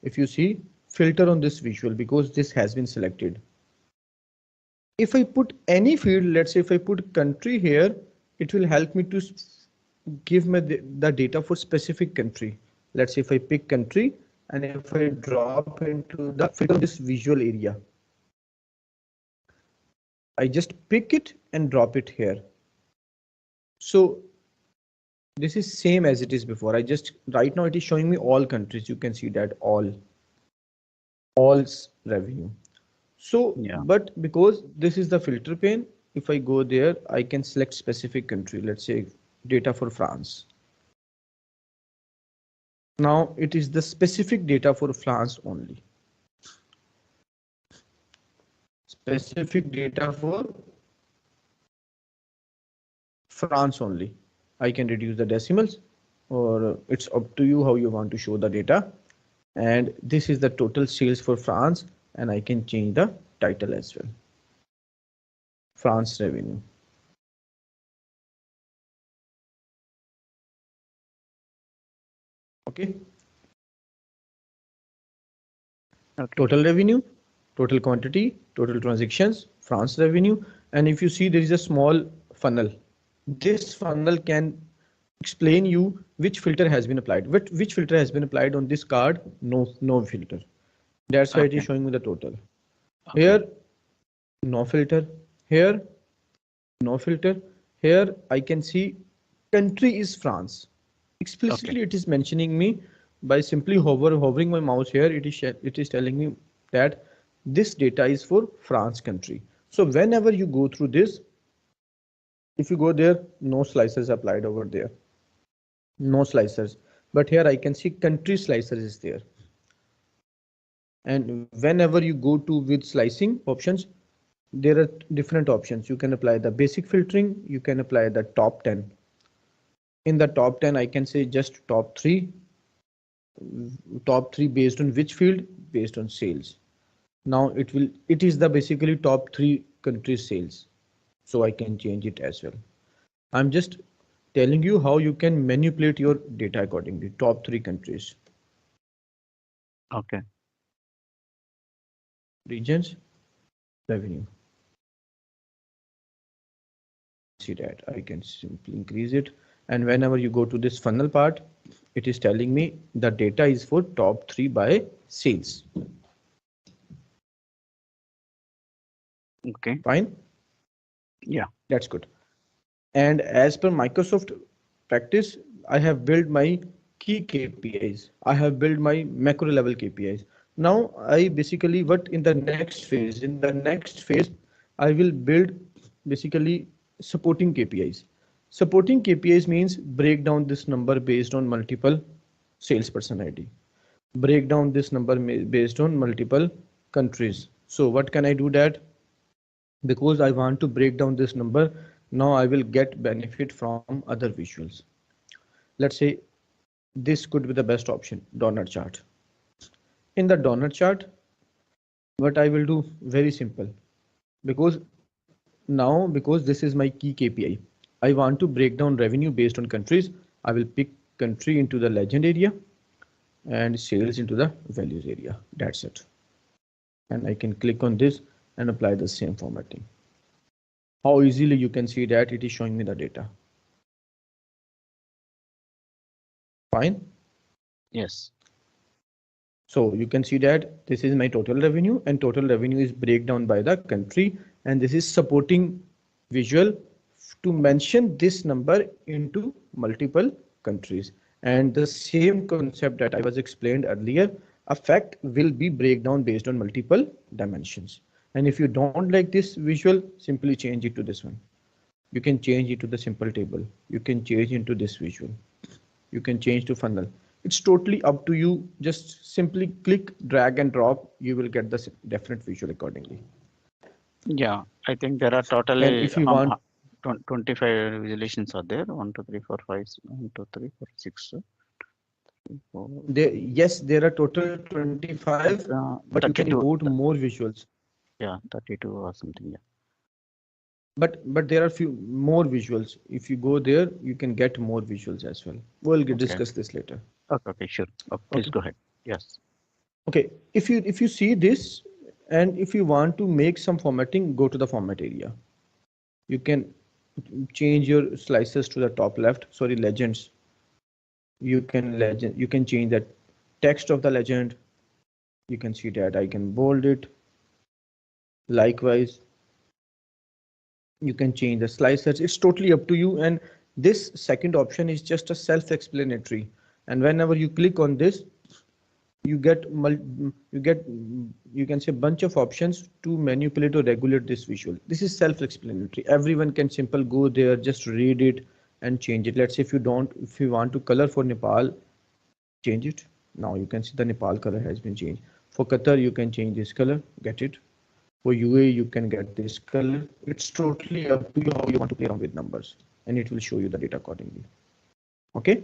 if you see, filter on this visual because this has been selected. if I put any field, let's say if I put country here, it will help me to give me the data for specific country. Let's say if I pick country and if I drop into the filter on this visual area, I just pick it and drop it here. So this is same as it is before. I just right now it is showing me all countries. You can see that all revenue. So, Yeah. but because this is the filter pane, if I go there, I can select specific country. Let's say data for France. Now it is the specific data for France only. Specific data for France only. I can reduce the decimals, or it's up to you how you want to show the data. And this is the total sales for France, and I can change the title as well. France revenue. Okay. Okay. Total revenue, total quantity, total transactions, France revenue. And if you see there is a small funnel. This funnel can explain you which filter has been applied. Which filter has been applied on this card? No filter. That's why it is Okay. showing me the total. Okay. Here, no filter. Here, no filter. Here, I can see country is France. Okay. Explicitly, it is mentioning me by simply hovering my mouse here. It is telling me that this data is for France country. So whenever you go through this, if you go there, no slicers applied over there, no slicers. But here I can see country slicer is there. And whenever you go to with slicing options, there are different options. You can apply the basic filtering. You can apply the top 10. In the top 10, I can say just top three. Top three based on which field? Based on sales. Now it is the basically top three countries sales. So I can change it as well. I'm just telling you how you can manipulate your data accordingly. Top three countries, Okay. regions, revenue. See that I can simply increase it. And whenever you go to this funnel part, it is telling me the data is for top three by sales. Okay. Fine. Yeah. That's good. And as per Microsoft practice, I have built my key KPIs. I have built my macro level KPIs. Now I basically what in the next phase, I will build basically supporting KPIs. Supporting KPIs means break down this number based on multiple salesperson ID. Break down this number based on multiple countries. So what can I do that? Because I want to break down this number, now I will get benefit from other visuals. Let's say this could be the best option, donut chart. In the donut chart, what I will do, very simple, because because this is my key KPI, I want to break down revenue based on countries. I will pick country into the legend area and sales into the values area. That's it. And I can click on this and apply the same formatting. How easily you can see that it is showing me the data. Fine. Yes. So you can see that this is my total revenue, and total revenue is breakdown by the country, and this is supporting visual to mention this number into multiple countries. And the same concept that I was explained earlier, a fact will be breakdown based on multiple dimensions. And if you don't like this visual, simply change it to this one. You can change it to the simple table. You can change into this visual. You can change to funnel. It's totally up to you. Just simply click, drag and drop. You will get the definite visual accordingly. Yeah. I think there are And totally if you want, 25 resolutions are there. 1, 2, 3, 4, 5, 1, 2, 3, 4, 6, 4, yes, there are total 25, but you can 32. import more visuals. Yeah, 32 or something. Yeah. But there are few more visuals. If you go there, you can get more visuals as well. We'll Okay. discuss this later. Okay. Okay. Sure. Please Okay. go ahead. Yes. Okay. If you see this, And if you want to make some formatting, go to the format area. You can change your slices to the top left, sorry, legends. You can change the text of the legend. You can see that I can bold it. Likewise, you can change the slicers. It's totally up to you. And this second option is just a self-explanatory. And whenever you click on this, you get you can say bunch of options to manipulate or regulate this visual. This is self-explanatory. Everyone can simple go there, just read it and change it. Let's say if you want to color for Nepal, change it. Now you can see the Nepal color has been changed. For Qatar, you can change this color, get it. For UAE, you can get this color. It's totally up to you how you want to play around with numbers, and it will show you the data accordingly. Okay.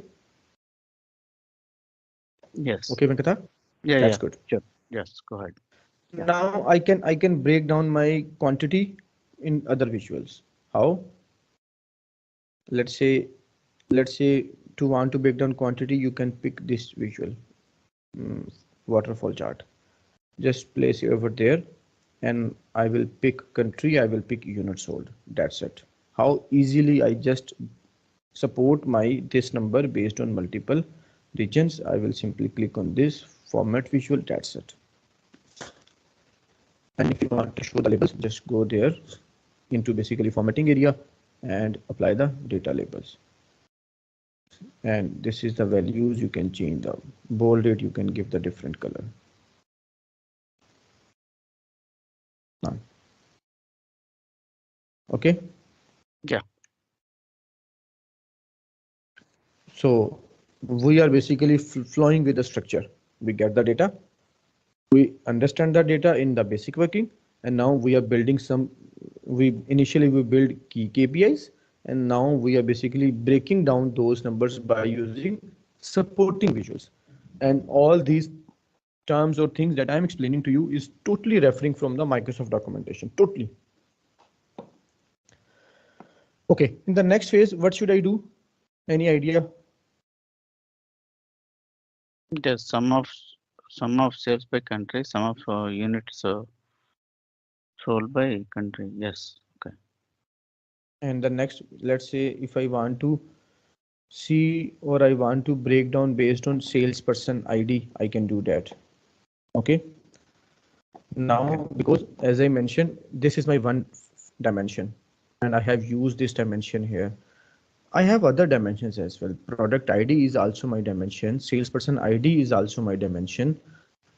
Yes. Okay, Venkata. Yeah, That's yeah. good. Sure. Yes, go ahead. Yeah. Now I can break down my quantity in other visuals. How? Let's say let's say to want to break down quantity, you can pick this visual, mm, waterfall chart. Just place it over there, and I will pick country. I will pick units sold. That's it. How easily I just support my this number based on multiple regions. I will simply click on this format visual. That's it. And if you want to show the labels, just go there into basically formatting area and apply the data labels. And this is the values. You can change the bold it. You can give the different color. Okay. Yeah. So we are basically flowing with the structure. We get the data, we understand the data in the basic working, and now we are building some. We build key KPIs, and now we are basically breaking down those numbers by using supporting visuals. And all these terms or things that I'm explaining to you is totally referring from the Microsoft documentation. Totally. Okay. In the next phase, what should I do? Any idea? There's some of sales by country, some of units sold by country. Yes. Okay. And the next, let's say if I want to see or I want to break down based on salesperson ID, I can do that. Okay. Okay. Now, because as I mentioned, this is my one dimension and I have used this dimension here. I have other dimensions as well. Product ID is also my dimension. Salesperson ID is also my dimension.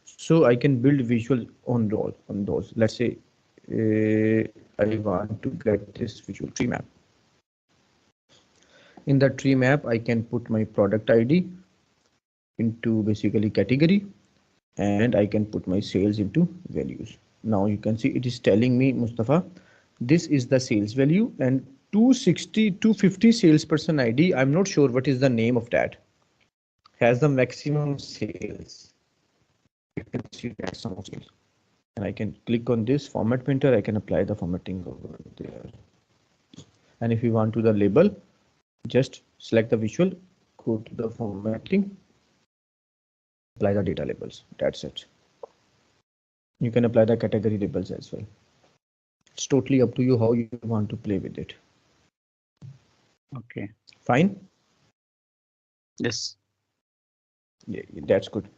So I can build visual on those. Let's say I want to get this visual tree map. In the tree map, I can put my product ID into basically category, and I can put my sales into values. Now you can see it is telling me, Mustafa, this is the sales value, and 260, 250 salesperson ID. I'm not sure what is the name of that. Has the maximum sales. You can see that some of sales. And I can click on this format printer. I can apply the formatting over there. And if you want to the label, just select the visual, go to the formatting, apply the data labels. That's it. You can apply the category labels as well. It's totally up to you how you want to play with it. Okay. Fine. Yes. Yeah, that's good.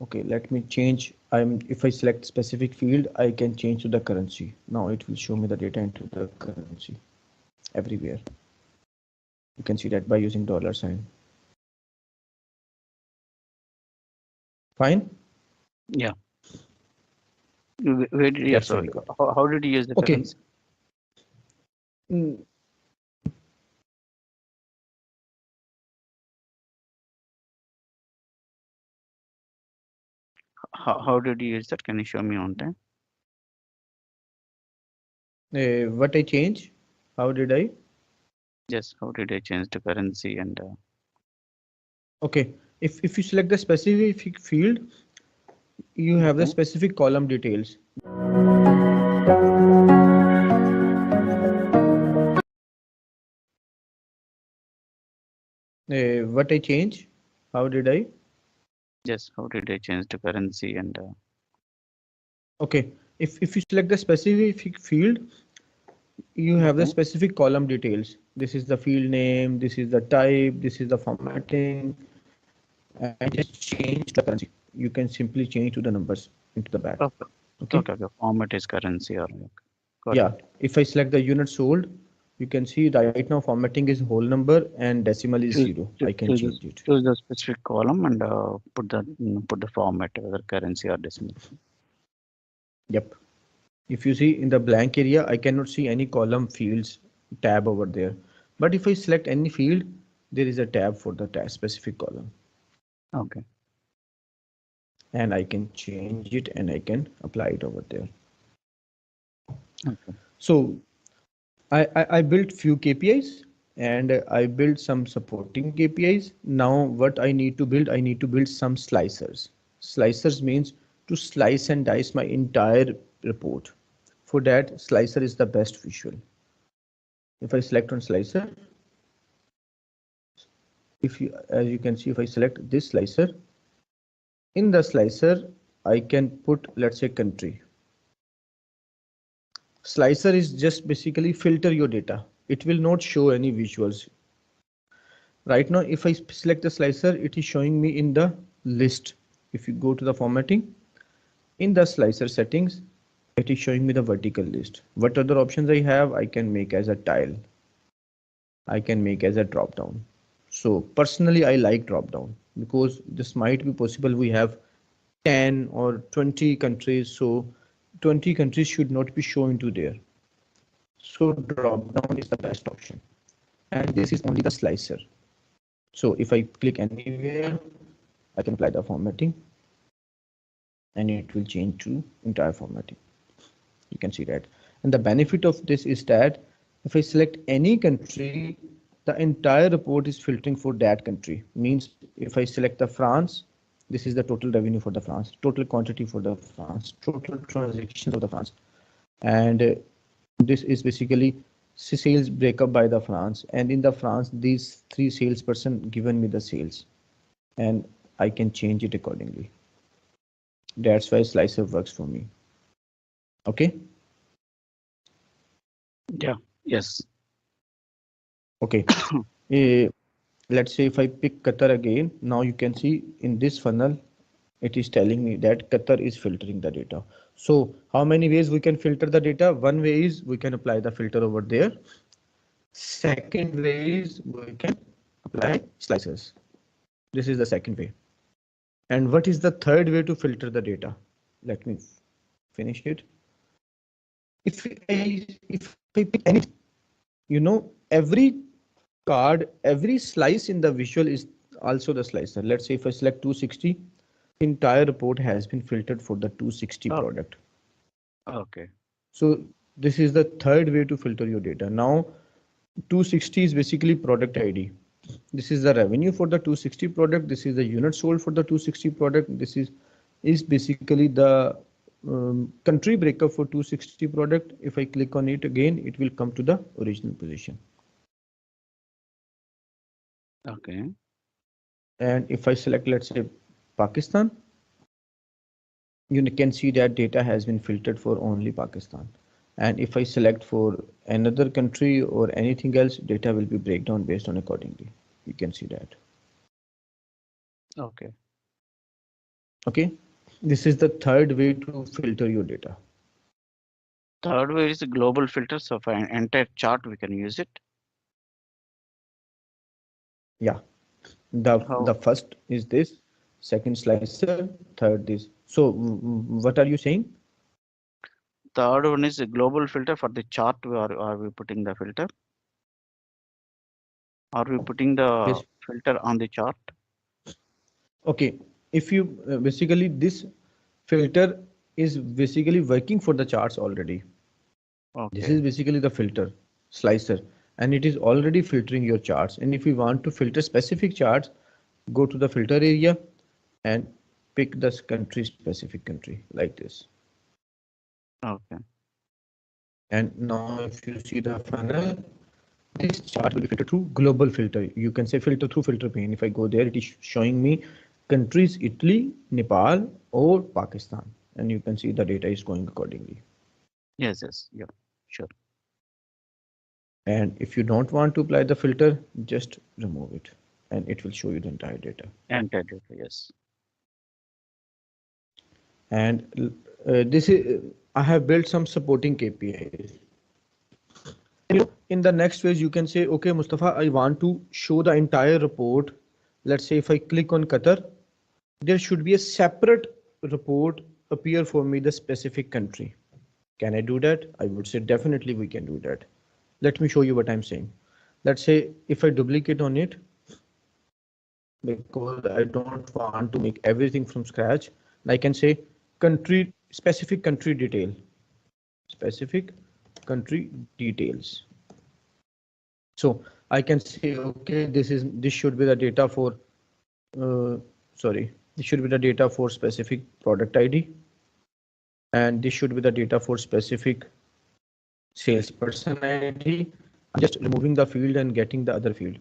Okay, let me change. If I select specific field, I can change to the currency. Now it will show me the data into the currency everywhere. You can see that by using dollar sign. Fine. Yeah. Where did you, That's sorry, very good. how did you use the Okay. currency? Mm, How did you use that? Can you show me on time? what I change? How did I? Yes. How did I change the currency and Okay. If you select the specific field, you have the okay. specific column details. What I change? How did I? Yes. How did I change the currency and Okay. If you select the specific field, you have the Okay. specific column details. This is the field name, this is the type, this is the formatting, and just change the currency. You can simply change to the numbers into the back. Okay. Okay. Okay. Okay. Format is currency or okay. Got it. Yeah. If I select the unit sold, you can see right now formatting is whole number and decimal is Choose, 0. I can choose, change it. choose the specific column and put the format, whether currency or decimal. Yep. If you see in the blank area, I cannot see any column fields tab over there. But if I select any field, there is a tab for the tab specific column. Okay. And I can change it and I can apply it over there. Okay. So I built few KPIs and I built some supporting KPIs. Now what I need to build, I need to build some slicers. Slicers means to slice and dice my entire report. For that, slicer is the best visual. If I select on slicer, if you, as you can see, if I select this slicer, in the slicer, I can put, let's say, country. Slicer is just basically filter your data. It will not show any visuals. Right now, if I select the slicer, it is showing me in the list. If you go to the formatting, in the slicer settings, it is showing me the vertical list. What other options I have? I can make as a tile. I can make as a drop down. So personally, I like drop down because this might be possible. We have 10 or 20 countries. So 20 countries should not be shown to there. So drop down is the best option. And this is only the slicer. So if I click anywhere, I can apply the formatting and it will change to entire formatting. You can see that. And the benefit of this is that if I select any country, the entire report is filtering for that country. Means if I select the France, this is the total revenue for the France, total quantity for the France, total transactions of the France. And this is basically sales breakup by the France. And in the France, these three salesperson given me the sales and I can change it accordingly. That's why slicer works for me. Okay. Yeah. Yes. Okay. Let's say if I pick Qatar again, now you can see in this funnel, it is telling me that Qatar is filtering the data. So how many ways we can filter the data? One way is we can apply the filter over there. Second way is we can apply slicers. This is the second way. And what is the third way to filter the data? Let me finish it. If I pick anything, you know, every card, every slice in the visual is also the slicer. Let's say if I select 260, entire report has been filtered for the 260 Oh, product. okay. So this is the third way to filter your data. Now 260 is basically product ID. This is the revenue for the 260 product. This is the unit sold for the 260 product. This is basically the country breakup for 260 product. If I click on it again, it will come to the original position. Okay. And if I select, let's say, Pakistan, you can see that data has been filtered for only Pakistan. And if I select for another country or anything else, data will be breakdown based on accordingly. You can see that. Okay. Okay. This is the third way to filter your data. Third way is global filter. So for an entire chart, we can use it. Yeah. The How? first is this, second slicer, third this. So what are you saying? Third one is a global filter for the chart. Are we putting the filter? Are we putting the Yes. filter on the chart? Okay. If you basically this filter is basically working for the charts already. This Okay. is basically the filter slicer and it is already filtering your charts. And if we want to filter specific charts, go to the filter area and pick this country, specific country like this. Okay. And now if you see the funnel, this chart will be filtered through global filter. You can say filter through filter pane. If I go there, it is showing me countries Italy, Nepal or Pakistan. and you can see the data is going accordingly. Yes, yes, yeah, sure. And if you don't want to apply the filter, just remove it and it will show you the entire data. Enter data, yes. And this is I have built some supporting KPIs. In the next phase, you can say, okay, Mustafa, I want to show the entire report. Let's say if I click on Qatar, there should be a separate report appear for me the specific country. Can I do that? I would say definitely we can do that. Let me show you what I'm saying. Let's say if I duplicate on it, because I don't want to make everything from scratch, I can say country specific country detail, specific country details. So I can say, okay, this should be the data for uh, sorry, this should be the data for specific product ID, and this should be the data for specific salesperson ID. I'm just removing the field and getting the other field.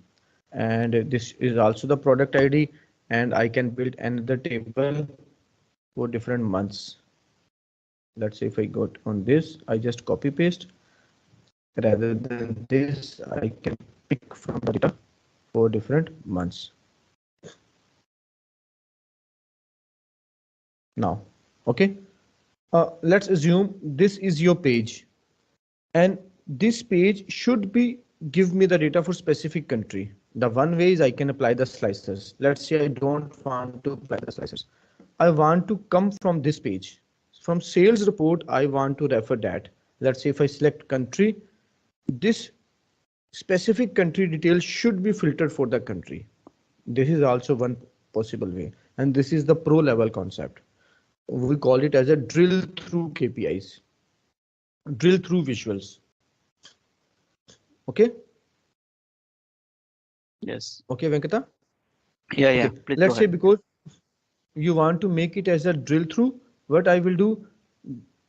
And this is also the product ID, and I can build another table for different months. Let's say if I got on this, I just copy paste. Rather than this, I can pick from the data for different months. Now, okay, let's assume this is your page, and this page should be give me the data for specific country. The one way is I can apply the slicers. Let's say I don't want to apply the slicers. I want to come from this page. From sales report, I want to refer that. Let's say if I select country, this specific country details should be filtered for the country. This is also one possible way, and this is the pro level concept. We call it as a drill through KPIs, drill through visuals. Okay. Yes. Okay, Venkata. Yeah, Okay, yeah. Please go let's say ahead. because you want to make it as a drill through, what I will do,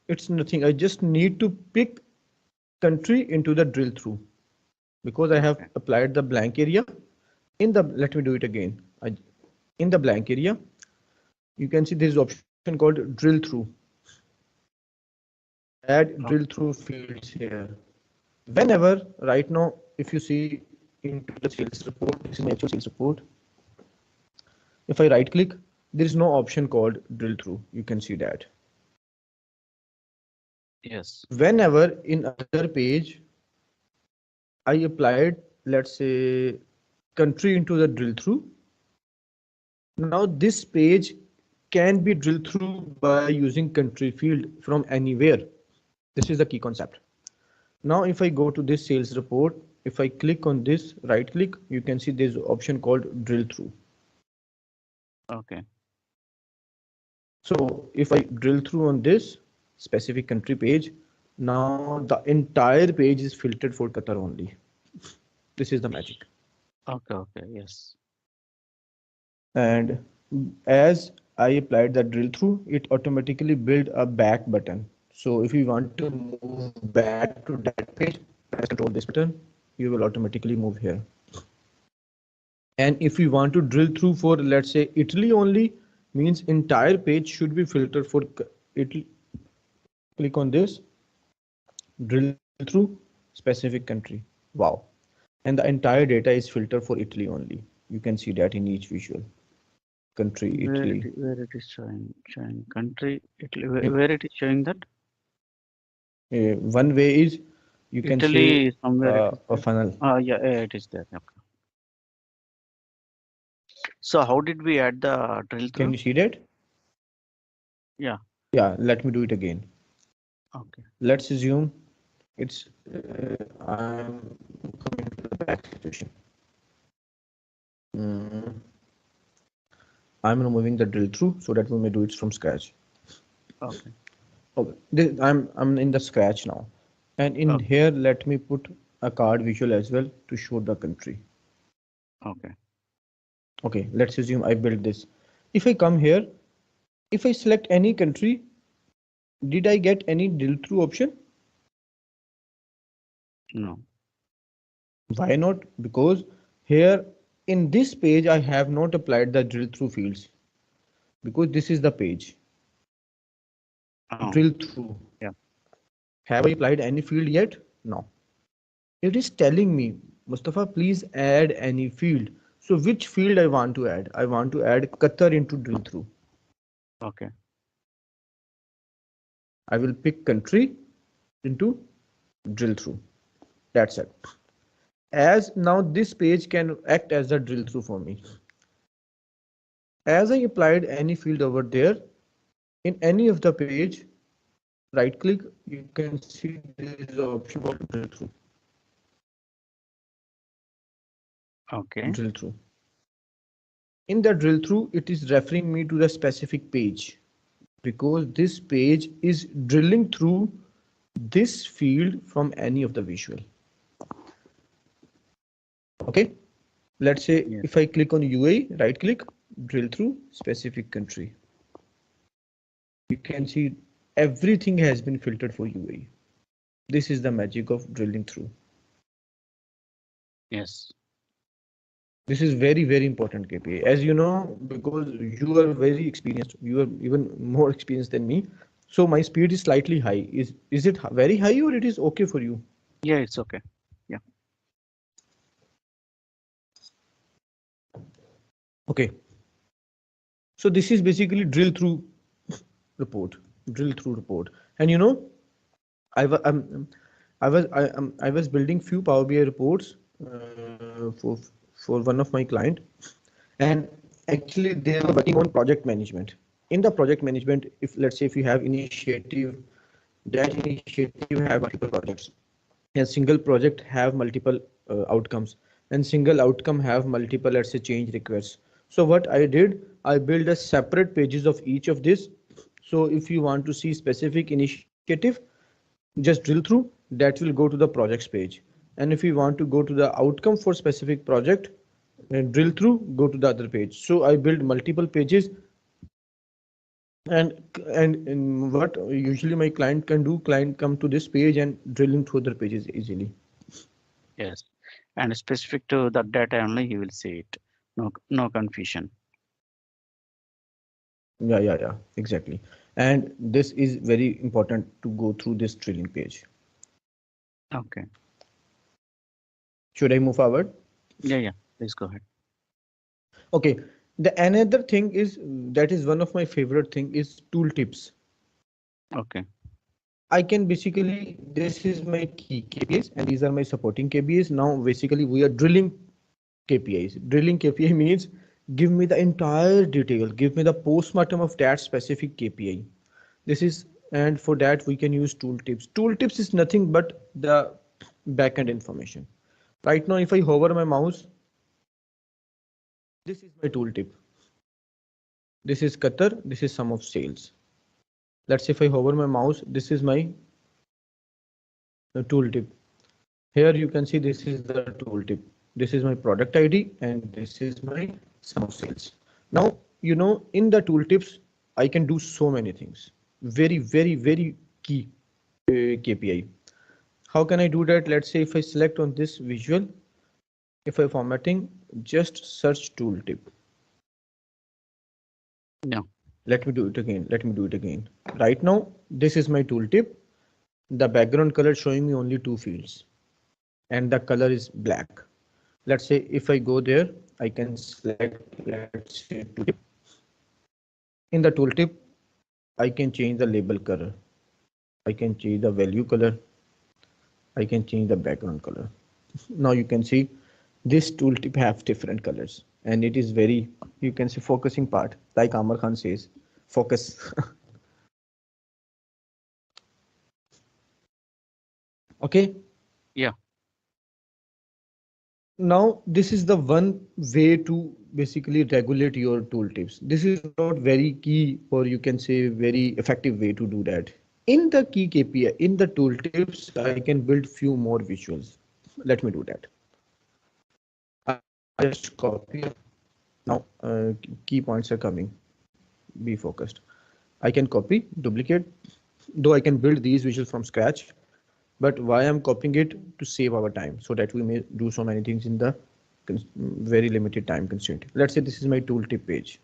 it's nothing. I just need to pick country into the drill through because I have Okay. applied the blank area in the, let me do it again. In the blank area, you can see this option called drill through. Add Oh, drill through fields here. Whenever right now, if you see into the sales report, this is my actual sales report. If I right click, there is no option called drill through. You can see that. yes. Whenever in other page, I applied, let's say, country into the drill through. Now this page can be drilled through by using country field from anywhere. This is the key concept. Now if I go to this sales report, if I click on this, right click, you can see there's an option called drill through. Okay. So if I drill through on this specific country page, now the entire page is filtered for Qatar only. This is the magic. Okay. Okay. Yes. And as I applied the drill through, it automatically built a back button. So if you want to move back to that page, press control this button, you will automatically move here. And if you want to drill through for, let's say, Italy only, means entire page should be filtered for Italy. Click on this, drill through specific country. Wow. And the entire data is filtered for Italy only. You can see that in each visual. Country, Italy. Where it is showing country Italy, In, where it is showing that one way is you can say Italy somewhere it is a there. funnel. Yeah, yeah, it is there. Okay. So how did we add the drill Can through? you see that? Yeah. Yeah, let me do it again. Okay. Let's assume it's I'm coming to the back situation. Mm, I'm removing the drill through so that we may do it from scratch. Okay. Okay, I'm in the scratch now, and in Okay. here let me put a card visual as well to show the country. Okay. Okay, let's assume I built this. If I come here, if I select any country, did I get any drill through option? No. Why not? Because here in this page I have not applied the drill through fields because this is the page. Oh, drill through. yeah. Have I applied any field yet? No. It is telling me, Mustafa, please add any field. So which field I want to add? I want to add Qatar into drill through. Okay. I will pick country into drill through. That's it. As now this page can act as a drill through for me. As I applied any field over there, in any of the page, right click, you can see there is an option called drill through. Okay. Drill through. In the drill through, it is referring me to the specific page because this page is drilling through this field from any of the visual. Okay, let's say Yes. if I click on UAE, right click, drill through specific country. You can see everything has been filtered for UAE. This is the magic of drilling through. Yes. This is very, very important KPI. As you know, because you are very experienced, you are even more experienced than me. So my speed is slightly high. Is it very high or it is okay for you? Yeah, it's okay. Yeah. Okay. So this is basically drill through report, drill through report. And you know, I was I was building few Power BI reports for one of my client, and actually they were working on project management. In the project management, if let's say if you have initiative, that initiative have multiple projects, and single project have multiple outcomes, and single outcome have multiple let's say change requests. So what I did, I built a separate pages of each of this. So if you want to see specific initiative, just drill through, that will go to the projects page. And if you want to go to the outcome for specific project, drill through, go to the other page. So I build multiple pages, and and what usually my client can do, client come to this page and drilling through the pages easily. Yes. And specific to the data only, he will see it. No, no confusion. Yeah, exactly. And this is very important to go through this drilling page. Okay. Should I move forward? Yeah, yeah. Please go ahead. Okay. The another thing is that is one of my favorite thing is tooltips. Okay. I can basically, this is my key KPIs and these are my supporting KPIs. Now, basically, we are drilling KPIs. Drilling KPI means give me the entire detail, give me the postmortem of that specific KPI. This is, and for that, we can use tooltips. Tooltips is nothing but the backend information. Right now, if I hover my mouse, this is my tooltip. This is Qatar, this is sum of sales. Let's say if I hover my mouse, this is my tooltip. Here you can see this is the tooltip. This is my product ID and this is my sum of sales. Now, you know, in the tooltips, I can do so many things. Very, very, very key KPI. How can I do that? Let's say if I select on this visual, if I formatting, just search tooltip. Yeah. Let me do it again. Let me do it again. Right now, this is my tooltip. The background color showing me only two fields and the color is black. Let's say if I go there, I can select, let's say tooltip. In the tooltip, I can change the label color. I can change the value color. I can change the background color. Now you can see this tooltip have different colors and it is very, you can see focusing part, like Amar Khan says, focus. Okay. Yeah. Now this is the one way to basically regulate your tooltips. This is not very key or you can say very effective way to do that. In the key KPI, in the tooltips, I can build few more visuals. Let me do that. I just copy. Now key points are coming. Be focused. I can copy, duplicate, though I can build these visuals from scratch. But why I'm copying it to save our time so that we may do so many things in the very limited time constraint. Let's say this is my tooltip page.